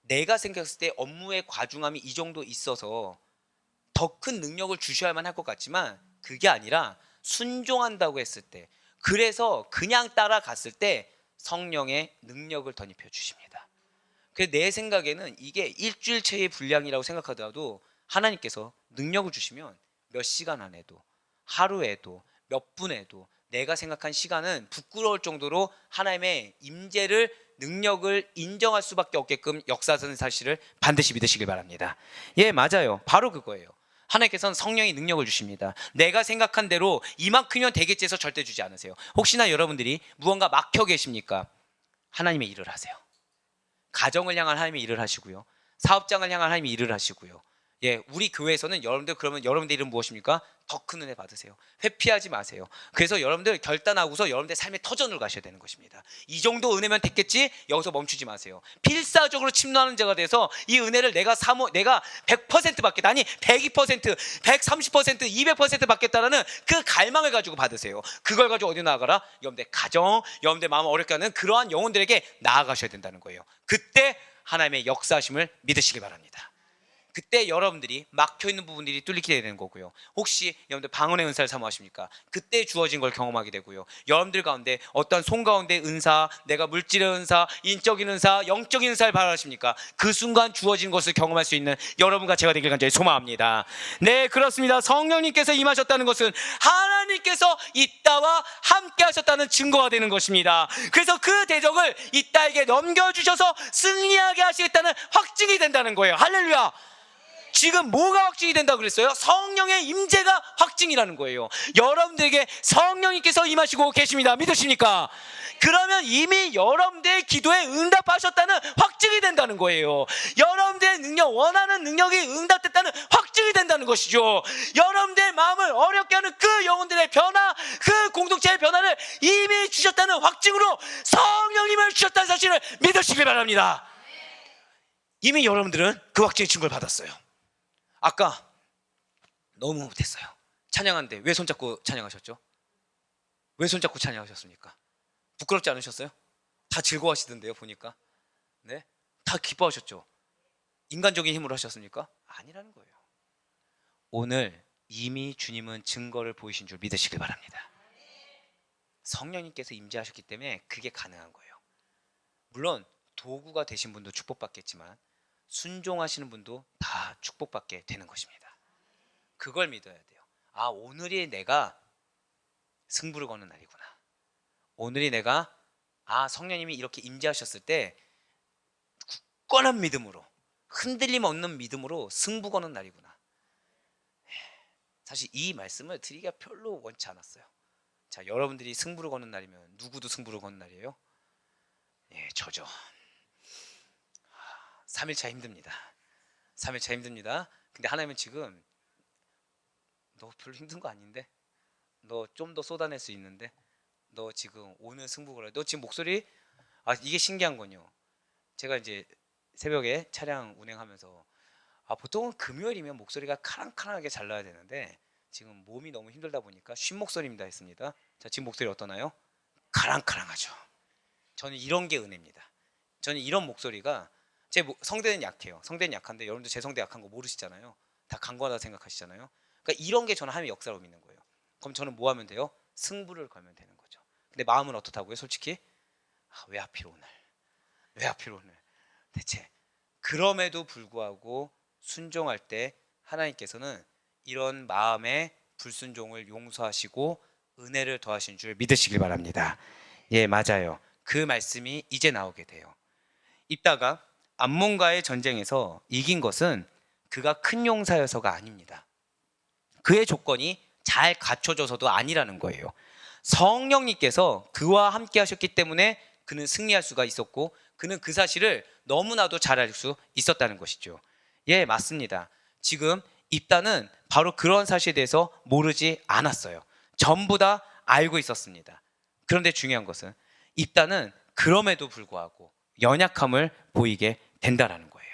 내가 생각했을 때 업무의 과중함이 이 정도 있어서 더 큰 능력을 주셔야만 할 것 같지만 그게 아니라 순종한다고 했을 때, 그래서 그냥 따라갔을 때 성령의 능력을 덧입혀 주십니다. 그래서 내 생각에는 이게 일주일체의 분량이라고 생각하더라도 하나님께서 능력을 주시면 몇 시간 안에도, 하루에도, 몇 분에도 내가 생각한 시간은 부끄러울 정도로 하나님의 임재를, 능력을 인정할 수밖에 없게끔 역사하는 사실을 반드시 믿으시길 바랍니다. 예, 맞아요. 바로 그거예요. 하나님께서는 성령의 능력을 주십니다. 내가 생각한 대로 이만큼이면 되겠지 해서 절대 주지 않으세요. 혹시나 여러분들이 무언가 막혀 계십니까? 하나님의 일을 하세요. 가정을 향한 하나님의 일을 하시고요, 사업장을 향한 하나님의 일을 하시고요. 예, 우리 교회에서는 여러분들, 그러면 여러분들 이름 무엇입니까? 더 큰 은혜 받으세요. 회피하지 마세요. 그래서 여러분들 결단하고서 여러분들 삶의 터전을 가셔야 되는 것입니다. 이 정도 은혜면 됐겠지? 여기서 멈추지 마세요. 필사적으로 침노하는 자가 돼서 이 은혜를 내가 100% 받겠다, 아니 102%, 130%, 200% 받겠다라는 그 갈망을 가지고 받으세요. 그걸 가지고 어디 나아가라? 여러분들 가정, 여러분들 마음 어렵게 하는 그러한 영혼들에게 나아가셔야 된다는 거예요. 그때 하나님의 역사하심을 믿으시기 바랍니다. 그때 여러분들이 막혀있는 부분들이 뚫리게 되는 거고요. 혹시 여러분들 방언의 은사를 사모하십니까? 그때 주어진 걸 경험하게 되고요. 여러분들 가운데 어떠한 손 가운데 은사, 내가 물질의 은사, 인적인 은사, 영적인 은사를 바라십니까? 그 순간 주어진 것을 경험할 수 있는 여러분과 제가 되길 간절히 소망합니다. 네, 그렇습니다. 성령님께서 임하셨다는 것은 하나님께서 이따와 함께 하셨다는 증거가 되는 것입니다. 그래서 그 대적을 이따에게 넘겨주셔서 승리하게 하시겠다는 확증이 된다는 거예요. 할렐루야. 지금 뭐가 확증이 된다고 그랬어요? 성령의 임재가 확증이라는 거예요. 여러분들에게 성령님께서 임하시고 계십니다. 믿으십니까? 그러면 이미 여러분들의 기도에 응답하셨다는 확증이 된다는 거예요. 여러분들의 능력, 원하는 능력이 응답됐다는 확증이 된다는 거예요. 것이죠. 여러분들의 마음을 어렵게 하는 그 영혼들의 변화, 그 공동체의 변화를 이미 주셨다는 확증으로 성령님을 주셨다는 사실을 믿으시길 바랍니다. 이미 여러분들은 그 확증의 증거를 받았어요. 아까 너무 못했어요. 찬양하는데 왜 손잡고 찬양하셨죠? 왜 손잡고 찬양하셨습니까? 부끄럽지 않으셨어요? 다 즐거워하시던데요, 보니까. 네? 다 기뻐하셨죠? 인간적인 힘으로 하셨습니까? 아니라는 거예요. 오늘 이미 주님은 증거를 보이신 줄 믿으시길 바랍니다. 성령님께서 임재하셨기 때문에 그게 가능한 거예요. 물론 도구가 되신 분도 축복받겠지만 순종하시는 분도 다 축복받게 되는 것입니다. 그걸 믿어야 돼요. 아, 오늘이 내가 승부를 거는 날이구나. 오늘이 내가 성령님이 이렇게 임재하셨을 때 굳건한 믿음으로, 흔들림 없는 믿음으로 승부 거는 날이구나. 사실 이 말씀을 드리기가 별로 원치 않았어요. 자, 여러분들이 승부를 거는 날이면 누구도 승부를 거는 날이에요? 예, 저죠. 3일차 힘듭니다. 3일차 힘듭니다. 근데 하나님은 지금 너 별로 힘든 거 아닌데? 너 좀 더 쏟아낼 수 있는데? 너 지금 오늘 승부 걸어야 돼. 너 지금 목소리, 이게 신기한 건요. 제가 이제 새벽에 차량 운행하면서 보통은 금요일이면 목소리가 카랑카랑하게 잘 나야 되는데 지금 몸이 너무 힘들다 보니까 쉰 목소리입니다 했습니다. 자, 지금 목소리 어떠나요? 카랑카랑하죠. 저는 이런 게 은혜입니다. 저는 이런 목소리가, 제 성대는 약해요. 성대는 약한데 여러분들 제 성대 약한 거 모르시잖아요. 다 강건하다 생각하시잖아요. 그러니까 이런 게 저는 하나님의 역사로 믿는 거예요. 그럼 저는 뭐 하면 돼요? 승부를 걸면 되는 거죠. 근데 마음은 어떻다고요? 솔직히 왜 하필 오늘? 왜 하필 오늘? 대체 그럼에도 불구하고 순종할 때 하나님께서는 이런 마음의 불순종을 용서하시고 은혜를 더하신 줄 믿으시길 바랍니다. 예, 맞아요. 그 말씀이 이제 나오게 돼요. 입다가 암몬과의 전쟁에서 이긴 것은 그가 큰 용사여서가 아닙니다. 그의 조건이 잘 갖춰져서도 아니라는 거예요. 성령님께서 그와 함께 하셨기 때문에 그는 승리할 수가 있었고 그는 그 사실을 너무나도 잘 알 수 있었다는 것이죠. 예, 맞습니다. 지금 입다는 바로 그런 사실에 대해서 모르지 않았어요. 전부 다 알고 있었습니다. 그런데 중요한 것은 입다는 그럼에도 불구하고 연약함을 보이게 된다는 거예요.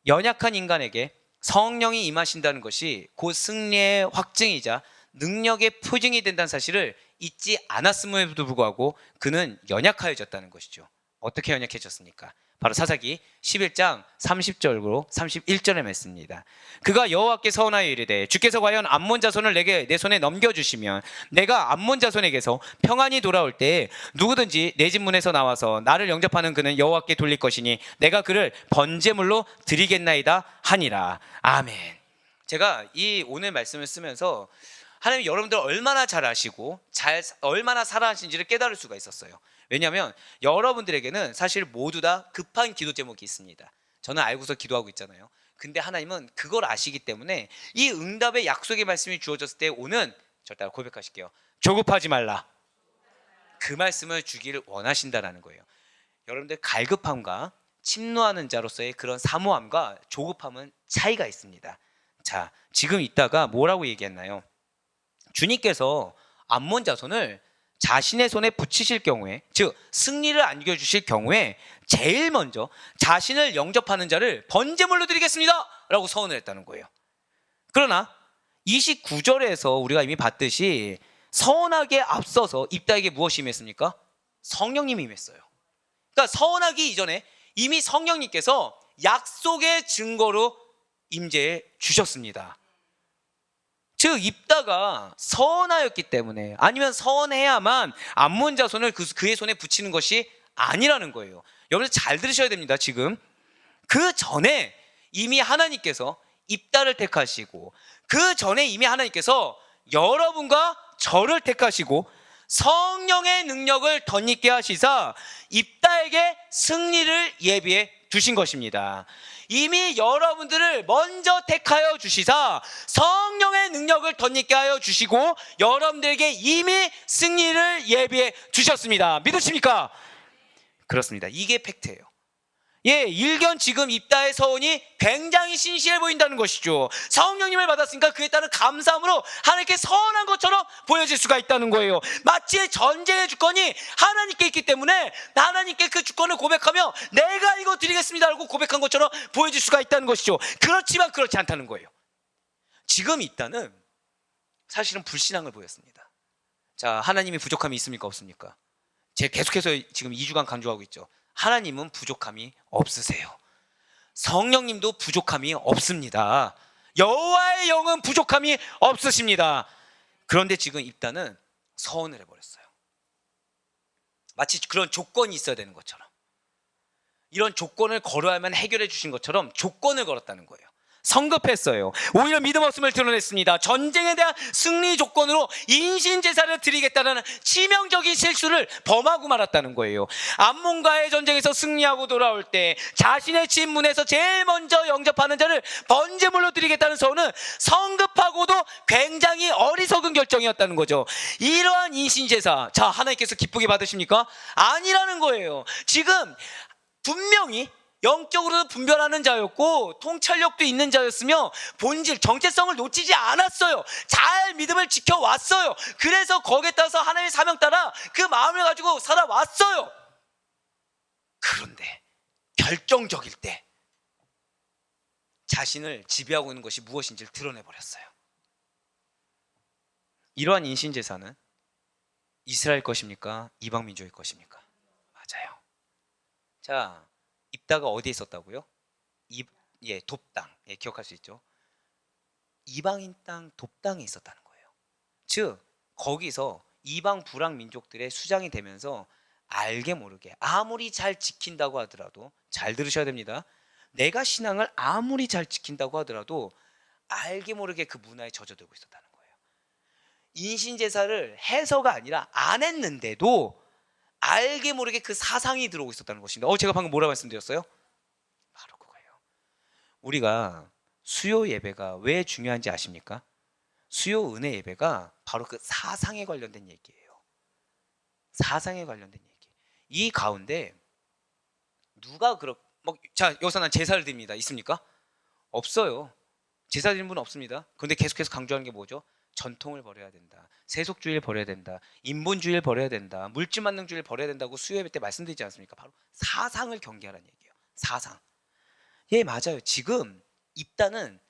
연약한 인간에게 성령이 임하신다는 것이 곧 승리의 확증이자 능력의 표징이 된다는 사실을 잊지 않았음에도 불구하고 그는 연약하여졌다는 것이죠. 어떻게 연약해졌습니까? 바로 사사기 11장 30절로 31절의 말씀입니다. 그가 여호와께 서원하여 이르되 주께서 과연 암몬 자손을 내게 내 손에 넘겨주시면 내가 암몬 자손에게서 평안히 돌아올 때 누구든지 내 집 문에서 나와서 나를 영접하는 그는 여호와께 돌릴 것이니 내가 그를 번제물로 드리겠나이다 하니라. 아멘. 제가 이 오늘 말씀을 쓰면서 하나님 여러분들 얼마나 잘 아시고 얼마나 사랑하신지를 깨달을 수가 있었어요. 왜냐하면 여러분들에게는 사실 모두 다 급한 기도 제목이 있습니다. 저는 알고서 기도하고 있잖아요. 근데 하나님은 그걸 아시기 때문에 이 응답의 약속의 말씀이 주어졌을 때 오는, 저 따라 고백하실게요. 조급하지 말라. 그 말씀을 주기를 원하신다라는 거예요. 여러분들 갈급함과 침노하는 자로서의 그런 사모함과 조급함은 차이가 있습니다. 자, 지금 이따가 뭐라고 얘기했나요? 주님께서 암몬 자손을 자신의 손에 붙이실 경우에, 즉 승리를 안겨주실 경우에 제일 먼저 자신을 영접하는 자를 번제물로 드리겠습니다 라고 서원을 했다는 거예요. 그러나 29절에서 우리가 이미 봤듯이 서원하기에 앞서서 입다에게 무엇이 임했습니까? 성령님이 임했어요. 그러니까 서원하기 이전에 이미 성령님께서 약속의 증거로 임재해 주셨습니다. 즉 입다가 서원하였기 때문에, 아니면 서원해야만 암몬 자손을 그의 손에 붙이는 것이 아니라는 거예요. 여러분들 잘 들으셔야 됩니다. 지금 그 전에 이미 하나님께서 입다를 택하시고 그 전에 이미 하나님께서 여러분과 저를 택하시고 성령의 능력을 덧입게 하시사 입다에게 승리를 예비해 두신 것입니다. 이미 여러분들을 먼저 택하여 주시사 성령의 능력을 덧입게 하여 주시고 여러분들에게 이미 승리를 예비해 주셨습니다. 믿으십니까? 그렇습니다. 이게 팩트예요. 예, 일견 지금 입다의 서원이 굉장히 신실해 보인다는 것이죠. 성령님을 받았으니까 그에 따른 감사함으로 하나님께 서원한 것처럼 보여질 수가 있다는 거예요. 마치 전제의 주권이 하나님께 있기 때문에 하나님께 그 주권을 고백하며 내가 이거 드리겠습니다라고 고백한 것처럼 보여질 수가 있다는 것이죠. 그렇지만 그렇지 않다는 거예요. 지금 입다는 사실은 불신앙을 보였습니다. 자, 하나님이 부족함이 있습니까 없습니까? 제가 계속해서 지금 2주간 강조하고 있죠. 하나님은 부족함이 없으세요. 성령님도 부족함이 없습니다. 여호와의 영은 부족함이 없으십니다. 그런데 지금 입다는 서원을 해버렸어요. 마치 그런 조건이 있어야 되는 것처럼, 이런 조건을 걸어야만 해결해 주신 것처럼 조건을 걸었다는 거예요. 성급했어요. 오히려 믿음 없음을 드러냈습니다. 전쟁에 대한 승리 조건으로 인신제사를 드리겠다는 치명적인 실수를 범하고 말았다는 거예요. 암몬과의 전쟁에서 승리하고 돌아올 때 자신의 집 문에서 제일 먼저 영접하는 자를 번제물로 드리겠다는 서원은 성급하고도 굉장히 어리석은 결정이었다는 거죠. 이러한 인신제사, 자, 하나님께서 기쁘게 받으십니까? 아니라는 거예요. 지금 분명히 영적으로 분별하는 자였고 통찰력도 있는 자였으며 본질, 정체성을 놓치지 않았어요. 잘 믿음을 지켜왔어요. 그래서 거기에 따라서 하나님의 사명 따라 그 마음을 가지고 살아왔어요. 그런데 결정적일 때 자신을 지배하고 있는 것이 무엇인지를 드러내버렸어요. 이러한 인신제사는 이스라엘 것입니까? 이방민족의 것입니까? 맞아요. 자, 입다가 어디에 있었다고요? 돕당. 예, 기억할 수 있죠. 이방인 땅 돕당에 있었다는 거예요. 즉 거기서 이방 불황 민족들의 수장이 되면서 알게 모르게 아무리 잘 지킨다고 하더라도, 잘 들으셔야 됩니다. 내가 신앙을 아무리 잘 지킨다고 하더라도 알게 모르게 그 문화에 젖어들고 있었다는 거예요. 인신제사를 해서가 아니라 안 했는데도 알게 모르게 그 사상이 들어오고 있었다는 것입니다. 제가 방금 뭐라고 말씀드렸어요? 바로 그거예요. 우리가 수요 예배가 왜 중요한지 아십니까? 수요 은혜 예배가 바로 그 사상에 관련된 얘기예요. 사상에 관련된 얘기. 이 가운데 누가 자, 여기서 난 제사를 드립니다. 있습니까? 없어요. 제사 드리는 분은 없습니다. 그런데 계속해서 강조하는 게 뭐죠? 전통을 버려야 된다. 세속주의를 버려야 된다. 인본주의를 버려야 된다. 물질만능주의를 버려야 된다고 수요예배 때 말씀드리지 않습니까? 바로 사상을 경계하라는 얘기예요. 사상. 예, 맞아요. 지금 입다는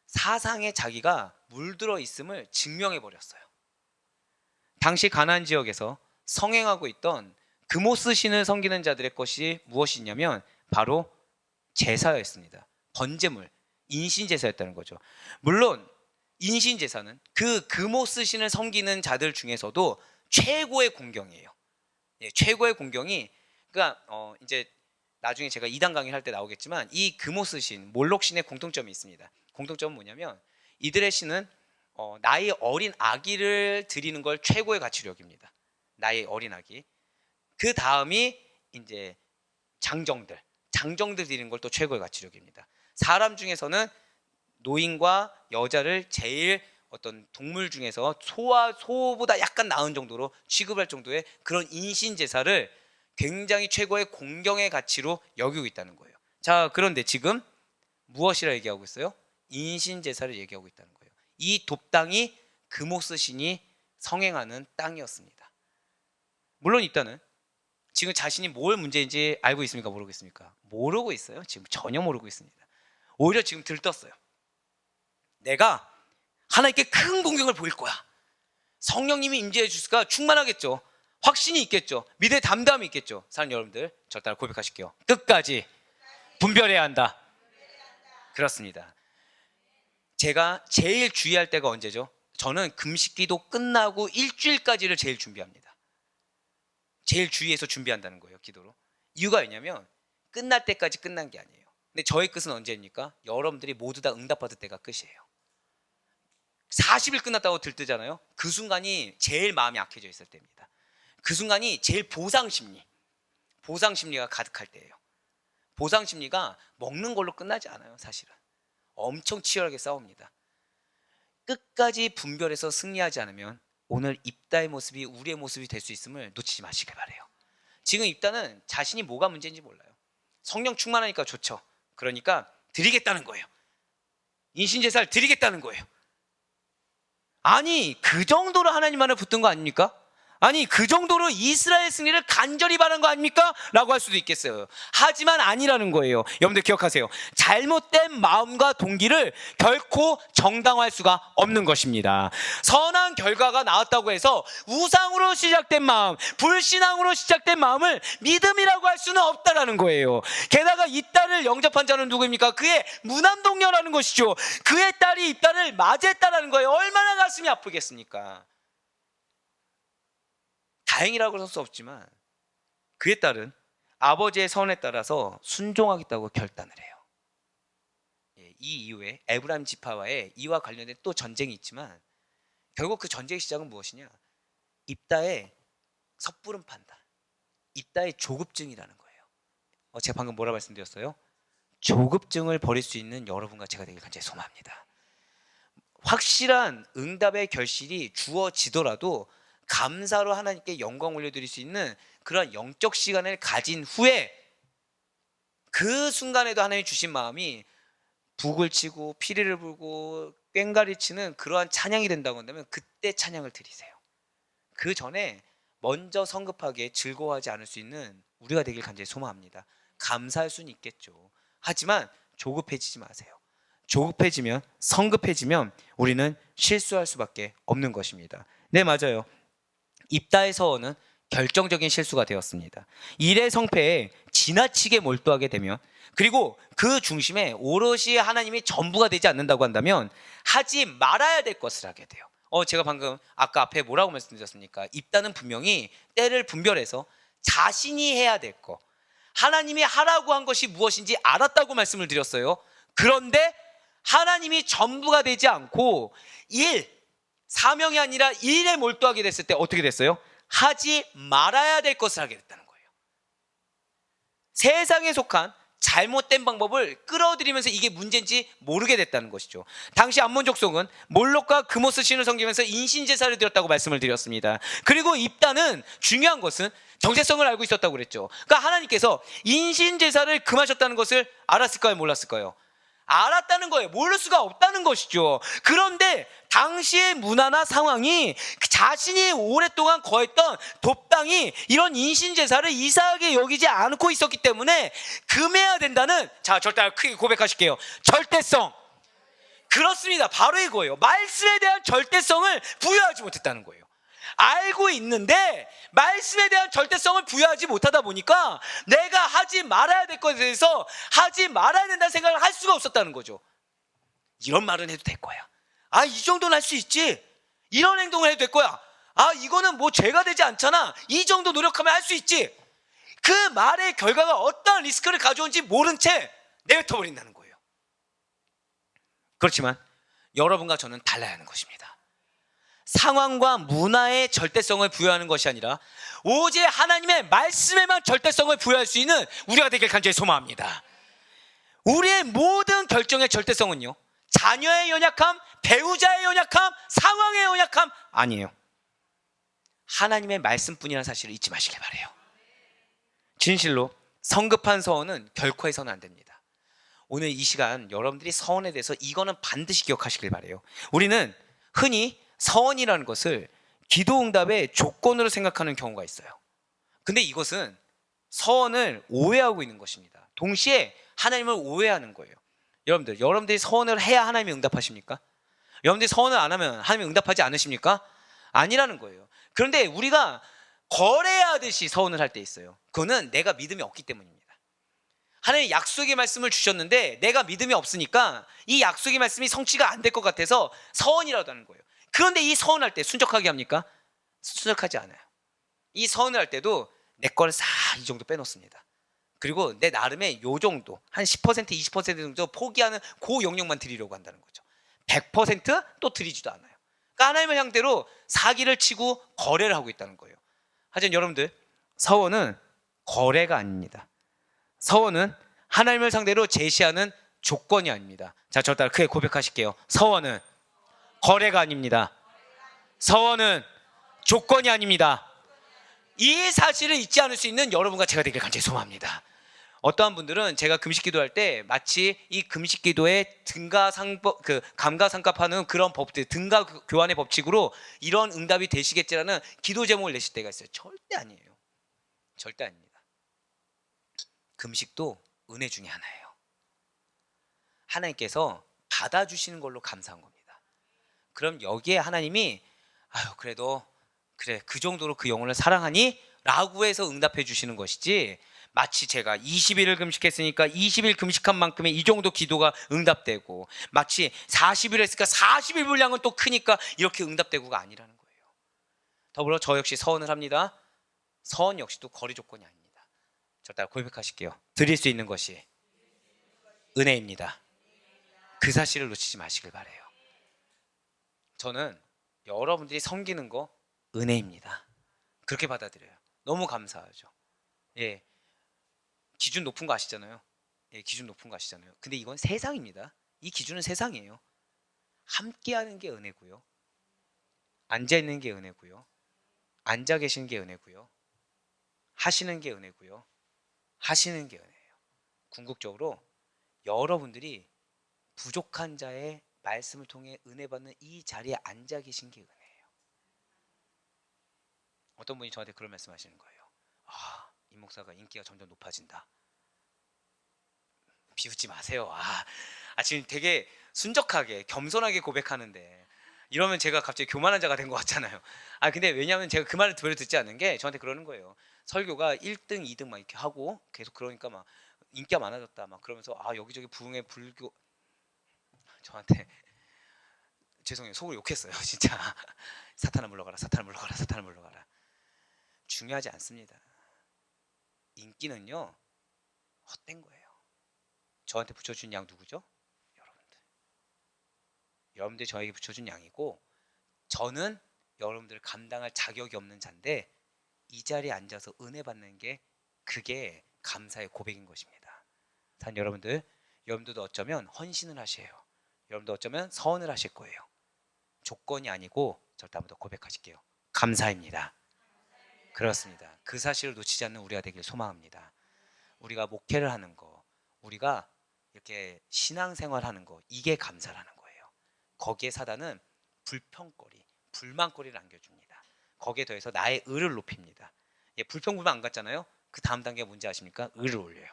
사상에 자기가 물들어 있음을 증명해 버렸어요. 당시 가나안 지역에서 성행하고 있던 금오스 신을 섬기는 자들의 것이 무엇이냐면 바로 제사였습니다. 번제물, 인신제사였다는 거죠. 물론 인신제사는 그 금오스 신을 섬기는 자들 중에서도 최고의 공경이에요. 예, 최고의 공경이, 그러니까 이제 나중에 제가 2단 강의를 할 때 나오겠지만 이 금오스 신, 몰록 신의 공통점이 있습니다. 공통점은 뭐냐면 이들의 신은 나의 어린 아기를 드리는 걸 최고의 가치로 여깁니다. 나의 어린 아기. 그 다음이 이제 장정들 드리는 걸 또 최고의 가치로 여깁니다. 사람 중에서는 노인과 여자를 제일 어떤 동물 중에서 소보다 약간 나은 정도로 취급할 정도의 그런 인신제사를 굉장히 최고의 공경의 가치로 여기고 있다는 거예요. 자, 그런데 지금 무엇이라 얘기하고 있어요? 인신제사를 얘기하고 있다는 거예요. 이 돕당이 금오스 신이 성행하는 땅이었습니다. 물론 일단은 지금 자신이 뭘 문제인지 알고 있습니까? 모르고 있습니까? 모르고 있어요. 지금 전혀 모르고 있습니다. 오히려 지금 들떴어요. 내가 하나님께 큰 공경을 보일 거야. 성령님이 임재해 주시니까 충만하겠죠. 확신이 있겠죠. 믿음의 담담이 있겠죠. 사랑하는 여러분들, 저 따라 고백하실게요. 끝까지 분별해야 한다. 그렇습니다. 제가 제일 주의할 때가 언제죠? 저는 금식기도 끝나고 일주일까지를 제일 준비합니다. 제일 주의해서 준비한다는 거예요. 기도로. 이유가 왜냐면 끝날 때까지 끝난 게 아니에요. 근데 저의 끝은 언제입니까? 여러분들이 모두 다 응답받을 때가 끝이에요. 40일 끝났다고 들뜨잖아요. 그 순간이 제일 마음이 약해져 있을 때입니다. 그 순간이 제일 보상심리가 가득할 때예요. 보상심리가 먹는 걸로 끝나지 않아요. 사실은 엄청 치열하게 싸웁니다. 끝까지 분별해서 승리하지 않으면 오늘 입다의 모습이 우리의 모습이 될 수 있음을 놓치지 마시길 바래요. 지금 입다는 자신이 뭐가 문제인지 몰라요. 성령 충만하니까 좋죠. 그러니까 드리겠다는 거예요. 인신제사를 드리겠다는 거예요. 아니, 그 정도로 하나님 안에 붙은 거 아닙니까? 아니, 그 정도로 이스라엘 승리를 간절히 바란 거 아닙니까? 라고 할 수도 있겠어요. 하지만 아니라는 거예요. 여러분들 기억하세요. 잘못된 마음과 동기를 결코 정당화할 수가 없는 것입니다. 선한 결과가 나왔다고 해서 우상으로 시작된 마음, 불신앙으로 시작된 마음을 믿음이라고 할 수는 없다라는 거예요. 게다가 이 딸을 영접한 자는 누구입니까? 그의 무남동녀라는 것이죠. 그의 딸이 이 딸을 맞이했다라는 거예요. 얼마나 가슴이 아프겠습니까? 다행이라고 할 수 없지만 그의 딸은 아버지의 선에 따라서 순종하겠다고 결단을 해요. 이 이후에 에브라임 지파와의 이와 관련된 또 전쟁이 있지만 결국 그 전쟁의 시작은 무엇이냐? 입다의 섣부른 판단, 입다의 조급증이라는 거예요. 제가 방금 뭐라 말씀드렸어요? 조급증을 버릴 수 있는 여러분과 제가 되길 간절히 소망합니다. 확실한 응답의 결실이 주어지더라도 감사로 하나님께 영광 올려드릴 수 있는 그런 영적 시간을 가진 후에 그 순간에도 하나님이 주신 마음이 북을 치고 피리를 불고 꽹가리 치는 그러한 찬양이 된다고 한다면 그때 찬양을 드리세요. 그 전에 먼저 성급하게 즐거워하지 않을 수 있는 우리가 되길 간절히 소망합니다. 감사할 수는 있겠죠. 하지만 조급해지지 마세요. 조급해지면, 성급해지면 우리는 실수할 수밖에 없는 것입니다. 네, 맞아요. 입다의 서원은 결정적인 실수가 되었습니다. 일의 성패에 지나치게 몰두하게 되면, 그리고 그 중심에 오롯이 하나님이 전부가 되지 않는다고 한다면 하지 말아야 될 것을 하게 돼요. 제가 방금 아까 앞에 뭐라고 말씀드렸습니까? 입다는 분명히 때를 분별해서 자신이 해야 될 거, 하나님이 하라고 한 것이 무엇인지 알았다고 말씀을 드렸어요. 그런데 하나님이 전부가 되지 않고 사명이 아니라 일에 몰두하게 됐을 때 어떻게 됐어요? 하지 말아야 될 것을 하게 됐다는 거예요. 세상에 속한 잘못된 방법을 끌어들이면서 이게 문제인지 모르게 됐다는 것이죠. 당시 암몬 족속은 몰록과 그모스 신을 섬기면서 인신제사를 드렸다고 말씀을 드렸습니다. 그리고 입다는 중요한 것은 정체성을 알고 있었다고 그랬죠. 그러니까 하나님께서 인신제사를 금하셨다는 것을 알았을까요? 몰랐을까요? 알았다는 거예요. 모를 수가 없다는 것이죠. 그런데 당시의 문화나 상황이 자신이 오랫동안 거했던 돕당이 이런 인신제사를 이상하게 여기지 않고 있었기 때문에 금해야 된다는, 자, 절대 크게 고백하실게요. 절대성. 그렇습니다. 바로 이거예요. 말씀에 대한 절대성을 부여하지 못했다는 거예요. 알고 있는데 말씀에 대한 절대성을 부여하지 못하다 보니까 내가 하지 말아야 될 것에 대해서 하지 말아야 된다는 생각을 할 수가 없었다는 거죠. 이런 말은 해도 될 거야. 이 정도는 할 수 있지. 이런 행동을 해도 될 거야. 이거는 뭐 죄가 되지 않잖아. 이 정도 노력하면 할 수 있지. 그 말의 결과가 어떤 리스크를 가져온지 모른 채 내뱉어 버린다는 거예요. 그렇지만 여러분과 저는 달라야 하는 것입니다. 상황과 문화의 절대성을 부여하는 것이 아니라 오직 하나님의 말씀에만 절대성을 부여할 수 있는 우리가 되길 간절히 소망합니다. 우리의 모든 결정의 절대성은요, 자녀의 연약함, 배우자의 연약함, 상황의 연약함 아니에요. 하나님의 말씀뿐이라는 사실을 잊지 마시길 바라요. 진실로 성급한 서원은 결코 해서는 안 됩니다. 오늘 이 시간 여러분들이 서원에 대해서 이거는 반드시 기억하시길 바라요. 우리는 흔히 서원이라는 것을 기도응답의 조건으로 생각하는 경우가 있어요. 근데 이것은 서원을 오해하고 있는 것입니다. 동시에 하나님을 오해하는 거예요. 여러분들이 서원을 해야 하나님이 응답하십니까? 여러분들이 서원을 안 하면 하나님이 응답하지 않으십니까? 아니라는 거예요. 그런데 우리가 거래하듯이 서원을 할 때 있어요. 그거는 내가 믿음이 없기 때문입니다. 하나님이 약속의 말씀을 주셨는데 내가 믿음이 없으니까 이 약속의 말씀이 성취가 안 될 것 같아서 서원이라도 하는 거예요. 그런데 이 서원할 때 순적하게 합니까? 순적하지 않아요. 이 서원을 할 때도 내 거를 싹 이 정도 빼놓습니다. 그리고 내 나름의 요 정도 한 10% 20% 정도 포기하는 그 영역만 드리려고 한다는 거죠. 100%또 드리지도 않아요. 그러니까 하나님의 형태로 사기를 치고 거래를 하고 있다는 거예요. 하지만 여러분들, 서원은 거래가 아닙니다. 서원은 하나님을 상대로 제시하는 조건이 아닙니다. 자, 저 따라 크게 고백하실게요. 서원은 거래가 아닙니다. 서원은 조건이 아닙니다. 이 사실을 잊지 않을 수 있는 여러분과 제가 되길 간절히 소망합니다. 어떠한 분들은 제가 금식 기도할 때 마치 이 금식 기도에 등가상법, 감가상각하는 그런 법들, 등가 교환의 법칙으로 이런 응답이 되시겠지라는 기도 제목을 내실 때가 있어요. 절대 아니에요. 절대 아닙니다. 금식도 은혜 중에 하나예요. 하나님께서 받아주시는 걸로 감사한 겁니다. 그럼 여기에 하나님이 그래도 그래 그 정도로 그 영혼을 사랑하니? 라고 해서 응답해 주시는 것이지, 마치 제가 20일을 금식했으니까 20일 금식한 만큼의 이 정도 기도가 응답되고, 마치 40일 했으니까 40일 분량은 또 크니까 이렇게 응답되고가 아니라는 거예요. 더불어 저 역시 서원을 합니다. 서원 역시도 거리 조건이 아닙니다. 저 따라 고백하실게요. 드릴 수 있는 것이 은혜입니다. 그 사실을 놓치지 마시길 바래요. 저는 여러분들이 섬기는 거 은혜입니다. 그렇게 받아들여요. 너무 감사하죠. 예, 기준 높은 거 아시잖아요. 예, 기준 높은 거 아시잖아요. 근데 이건 세상입니다. 이 기준은 세상이에요. 함께하는 게 은혜고요. 앉아 있는 게 은혜고요. 앉아 계시는 게 은혜고요. 하시는 게 은혜고요. 하시는 게 은혜예요. 궁극적으로 여러분들이 부족한 자의 말씀을 통해 은혜 받는 이 자리에 앉아 계신 게 은혜예요. 어떤 분이 저한테 그런 말씀 하시는 거예요. 이 목사가 인기가 점점 높아진다. 비웃지 마세요. 지금 되게 순적하게 겸손하게 고백하는데 이러면 제가 갑자기 교만한 자가 된 것 같잖아요. 근데 왜냐하면 제가 그 말을 별로 듣지 않는 게 저한테 그러는 거예요. 설교가 1등, 2등 막 이렇게 하고 계속 그러니까 막 인기가 많아졌다 막 그러면서 여기저기 부흥회 불교, 저한테 죄송해요. 속으로 욕했어요. 진짜. 사탄아 물러가라, 사탄아 물러가라, 사탄아 물러가라. 중요하지 않습니다. 인기는요 헛된 거예요. 저한테 붙여준 양 누구죠? 여러분들 저에게 붙여준 양이고, 저는 여러분들을 감당할 자격이 없는 자인데 이 자리에 앉아서 은혜 받는 게 그게 감사의 고백인 것입니다. 단 여러분들도 어쩌면 헌신을 하셔요. 여러분도 어쩌면 서원을 하실 거예요. 조건이 아니고 절대 한번 더 고백하실게요. 감사입니다. 그렇습니다. 그 사실을 놓치지 않는 우리가 되길 소망합니다. 우리가 목회를 하는 거, 우리가 이렇게 신앙생활하는 거, 이게 감사라는 거예요. 거기에 사단은 불평거리, 불만거리를 안겨줍니다. 거기에 더해서 나의 의를 높입니다. 불평불만 안 갔잖아요. 그 다음 단계가 뭔지 아십니까? 의를 올려요.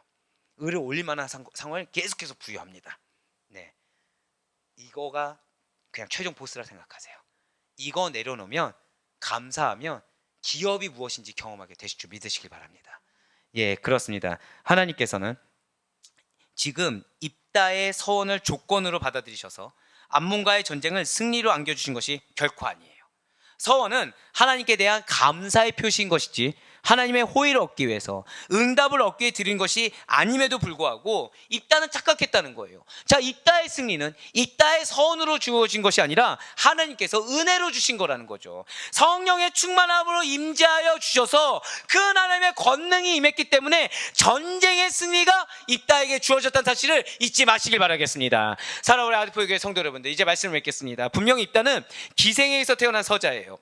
의를 올릴 만한 상황을 계속해서 부여합니다. 네, 이거가 그냥 최종 보스라 생각하세요. 이거 내려놓으면, 감사하면 기업이 무엇인지 경험하게 되실 줄 믿으시기 바랍니다. 예, 그렇습니다. 하나님께서는 지금 입다의 서원을 조건으로 받아들이셔서 암몬과의 전쟁을 승리로 안겨주신 것이 결코 아니에요. 서원은 하나님께 대한 감사의 표시인 것이지 하나님의 호의를 얻기 위해서, 응답을 얻기 위해 드린 것이 아님에도 불구하고 입다는 착각했다는 거예요. 자, 입다의 승리는 입다의 서원으로 주어진 것이 아니라 하나님께서 은혜로 주신 거라는 거죠. 성령의 충만함으로 임재하여 주셔서 그 하나님의 권능이 임했기 때문에 전쟁의 승리가 입다에게 주어졌다는 사실을 잊지 마시길 바라겠습니다. 사랑하는 우리 아드포교회 성도 여러분들, 이제 말씀을 맺겠습니다. 분명히 입다는 기생에서 태어난 서자예요.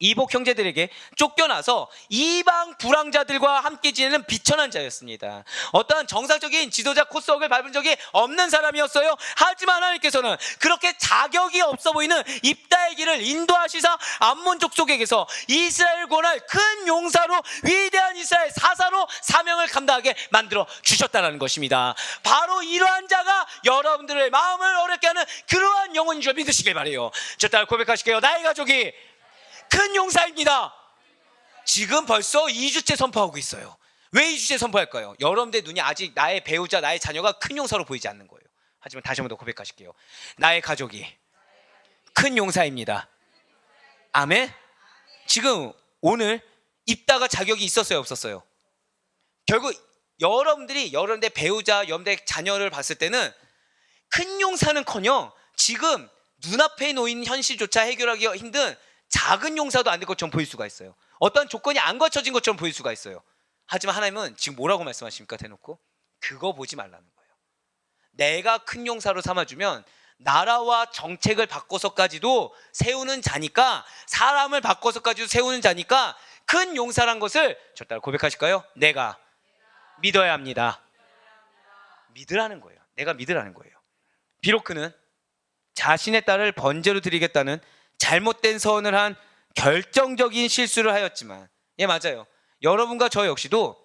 이복 형제들에게 쫓겨나서 이방 불황자들과 함께 지내는 비천한 자였습니다. 어떠한 정상적인 지도자 코스웍을 밟은 적이 없는 사람이었어요. 하지만 하나님께서는 그렇게 자격이 없어 보이는 입다의 길을 인도하시사 암몬 족속에게서 이스라엘 권할 큰 용사로, 위대한 이스라엘 사사로 사명을 감당하게 만들어 주셨다는 것입니다. 바로 이러한 자가 여러분들의 마음을 어렵게 하는 그러한 영혼인 줄 믿으시길 바라요. 저 딸 고백하실게요. 나의 가족이 큰 용사입니다. 지금 벌써 2주째 선포하고 있어요. 왜 2주째 선포할까요? 여러분들 눈이 아직 나의 배우자, 나의 자녀가 큰 용사로 보이지 않는 거예요. 하지만 다시 한번 더 고백하실게요. 나의 가족이 큰 용사입니다. 아멘. 지금 오늘 입다가 자격이 있었어요, 없었어요? 결국 여러분들의 배우자, 여러분들의 자녀를 봤을 때는 큰 용사는커녕 지금 눈앞에 놓인 현실조차 해결하기가 힘든 작은 용사도 안 될 것처럼 보일 수가 있어요. 어떤 조건이 안 갖춰진 것처럼 보일 수가 있어요. 하지만 하나님은 지금 뭐라고 말씀하십니까? 대놓고 그거 보지 말라는 거예요. 내가 큰 용사로 삼아주면 나라와 정책을 바꿔서까지도 세우는 자니까, 사람을 바꿔서까지도 세우는 자니까 큰 용사란 것을 저 따라 고백하실까요? 내가 믿어야 합니다. 믿으라는 거예요. 내가 믿으라는 거예요. 비록 그는 자신의 딸을 번제로 드리겠다는 잘못된 선을 한 결정적인 실수를 하였지만, 예, 맞아요. 여러분과 저 역시도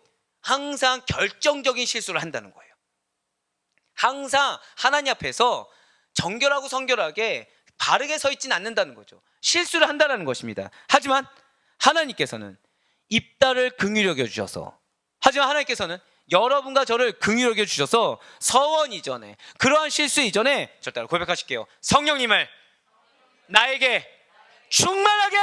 항상 결정적인 실수를 한다는 거예요. 항상 하나님 앞에서 정결하고 성결하게 바르게 서 있지는 않는다는 거죠. 실수를 한다는 것입니다. 하지만 하나님께서는 입다를 긍휼히 여겨 주셔서, 하지만 하나님께서는 여러분과 저를 긍휼히 여겨 주셔서 서원 이전에, 그러한 실수 이전에 저 따라 고백하실게요. 성령님을 나에게 충만하게,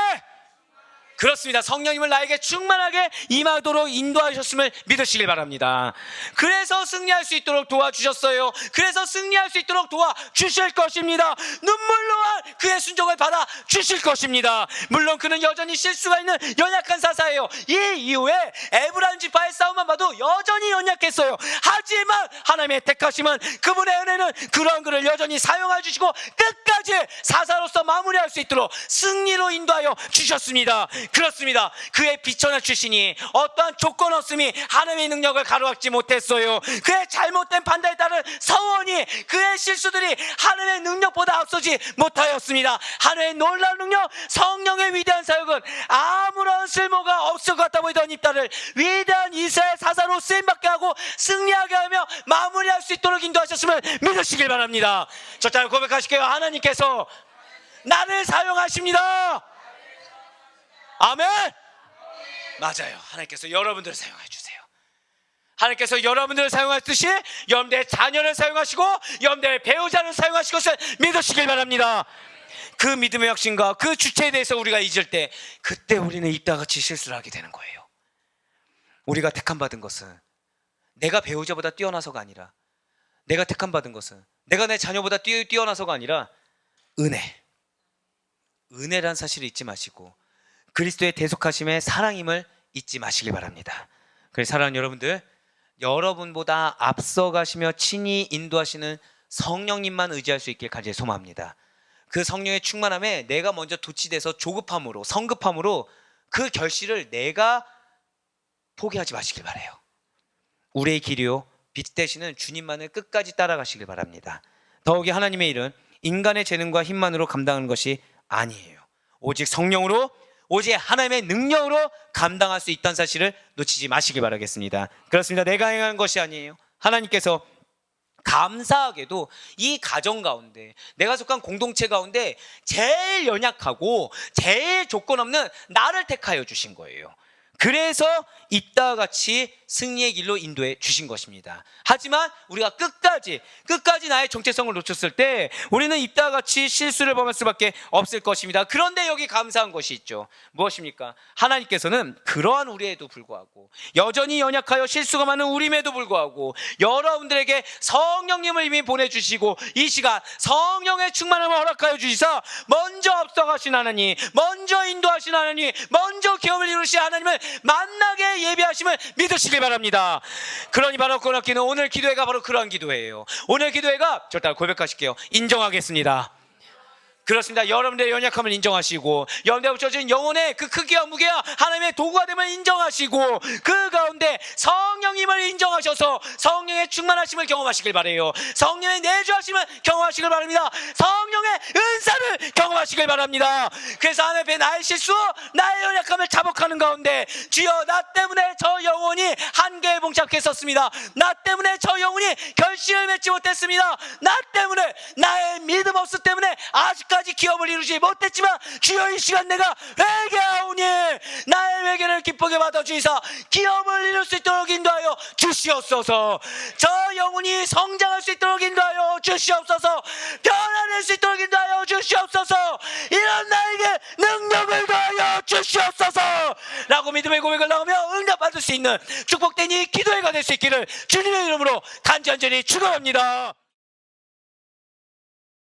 그렇습니다. 성령님을 나에게 충만하게 임하도록 인도하셨음을 믿으시길 바랍니다. 그래서 승리할 수 있도록 도와주셨어요. 그래서 승리할 수 있도록 도와주실 것입니다. 눈물로만 그의 순종을 받아 주실 것입니다. 물론 그는 여전히 실수가 있는 연약한 사사예요. 이 이후에 에브라임 지파의 싸움만 봐도 여전히 연약했어요. 하지만 하나님의 택하심은, 그분의 은혜는 그러한 그를 여전히 사용해 주시고 끝까지 사사로서 마무리할 수 있도록 승리로 인도하여 주셨습니다. 그렇습니다. 그의 비천한 출신이 어떠한 조건 없음이 하나님의 능력을 가로막지 못했어요. 그의 잘못된 판단에 따른 서원이, 그의 실수들이 하나님의 능력보다 앞서지 못하였습니다. 하나님의 놀라운 능력, 성령의 위대한 사역은 아무런 쓸모가 없을 것 같아 보이던 입다를 위대한 이스라엘 사사로 쓰임받게 하고 승리하게 하며 마무리할 수 있도록 인도하셨음을 믿으시길 바랍니다. 저처럼 고백하실게요. 하나님께서 나를 사용하십니다. 아멘. 맞아요. 하나님께서 여러분들을 사용해 주세요. 하나님께서 여러분들을 사용하듯이 여러분들의 자녀를 사용하시고 여러분들의 배우자를 사용하실 것을 믿으시길 바랍니다. 그 믿음의 확신과 그 주체에 대해서 우리가 잊을 때, 그때 우리는 입다같이 실수를 하게 되는 거예요. 우리가 택함받은 것은 내가 배우자보다 뛰어나서가 아니라, 내가 택함받은 것은 내가 내 자녀보다 뛰어나서가 아니라 은혜란 사실을 잊지 마시고 그리스도의 대속하심의 사랑임을 잊지 마시길 바랍니다. 그래서 사랑하는 여러분들, 여러분보다 앞서가시며 친히 인도하시는 성령님만 의지할 수 있길 간절히 소망합니다. 그 성령의 충만함에 내가 먼저 도취돼서 조급함으로, 성급함으로 그 결실을 내가 포기하지 마시길 바라요. 우리의 길이요 빛 되시는 주님만을 끝까지 따라가시길 바랍니다. 더욱이 하나님의 일은 인간의 재능과 힘만으로 감당하는 것이 아니에요. 오직 성령으로, 오직 하나님의 능력으로 감당할 수 있다는 사실을 놓치지 마시길 바라겠습니다. 그렇습니다. 내가 행한 것이 아니에요. 하나님께서 감사하게도 이 가정 가운데, 내가 속한 공동체 가운데 제일 연약하고 제일 조건 없는 나를 택하여 주신 거예요. 그래서 이따 같이 승리의 길로 인도해 주신 것입니다. 하지만 우리가 끝까지 나의 정체성을 놓쳤을 때 우리는 이따 같이 실수를 범할 수밖에 없을 것입니다. 그런데 여기 감사한 것이 있죠. 무엇입니까? 하나님께서는 그러한 우리에도 불구하고, 여전히 연약하여 실수가 많은 우리임에도 불구하고 여러분들에게 성령님을 이미 보내주시고 이 시간 성령의 충만함을 허락하여 주시사 먼저 앞서가신 하나님, 먼저 인도하신 하나님, 먼저 기업을 이루신 하나님을 만나게 예비하심을 믿으시길 바랍니다. 그러니 바로 그렇기는 오늘 기도회가 바로 그러한 기도회예요. 오늘 기도회가 저 따라 고백하실게요. 인정하겠습니다. 그렇습니다. 여러분들의 연약함을 인정하시고 여러분들의 붙여진 영혼의 그 크기와 무게와 하나님의 도구가 됨을 인정하시고 그 가운데 성령님을 인정하셔서 성령의 충만하심을 경험하시길 바라요. 성령의 내주하심을 경험하시길 바랍니다. 성령의 은사를 경험하시길 바랍니다. 그래서 하나님 앞에 나의 실수, 나의 연약함을 자복하는 가운데 주여, 나 때문에 저 영혼이 한계에 봉착했었습니다. 나 때문에 저 영혼이 결실을 맺지 못했습니다. 나 때문에, 나의 믿음 없음 때문에 아직까지 기업을 이루지 못했지만 주여, 이 시간 내가 회개하오니 나의 회개를 기쁘게 받아주시사 기업을 이룰 수 있도록 인도하여 주시옵소서. 저 영혼이 성장할 수 있도록 인도하여 주시옵소서. 변화될 수 있도록 인도하여 주시옵소서. 이런 나에게 능력을 더하여 주시옵소서 라고 믿음의 고백을 나오며 응답받을 수 있는 축복된 이 기도회가 될 수 있기를 주님의 이름으로 간절히 축원합니다.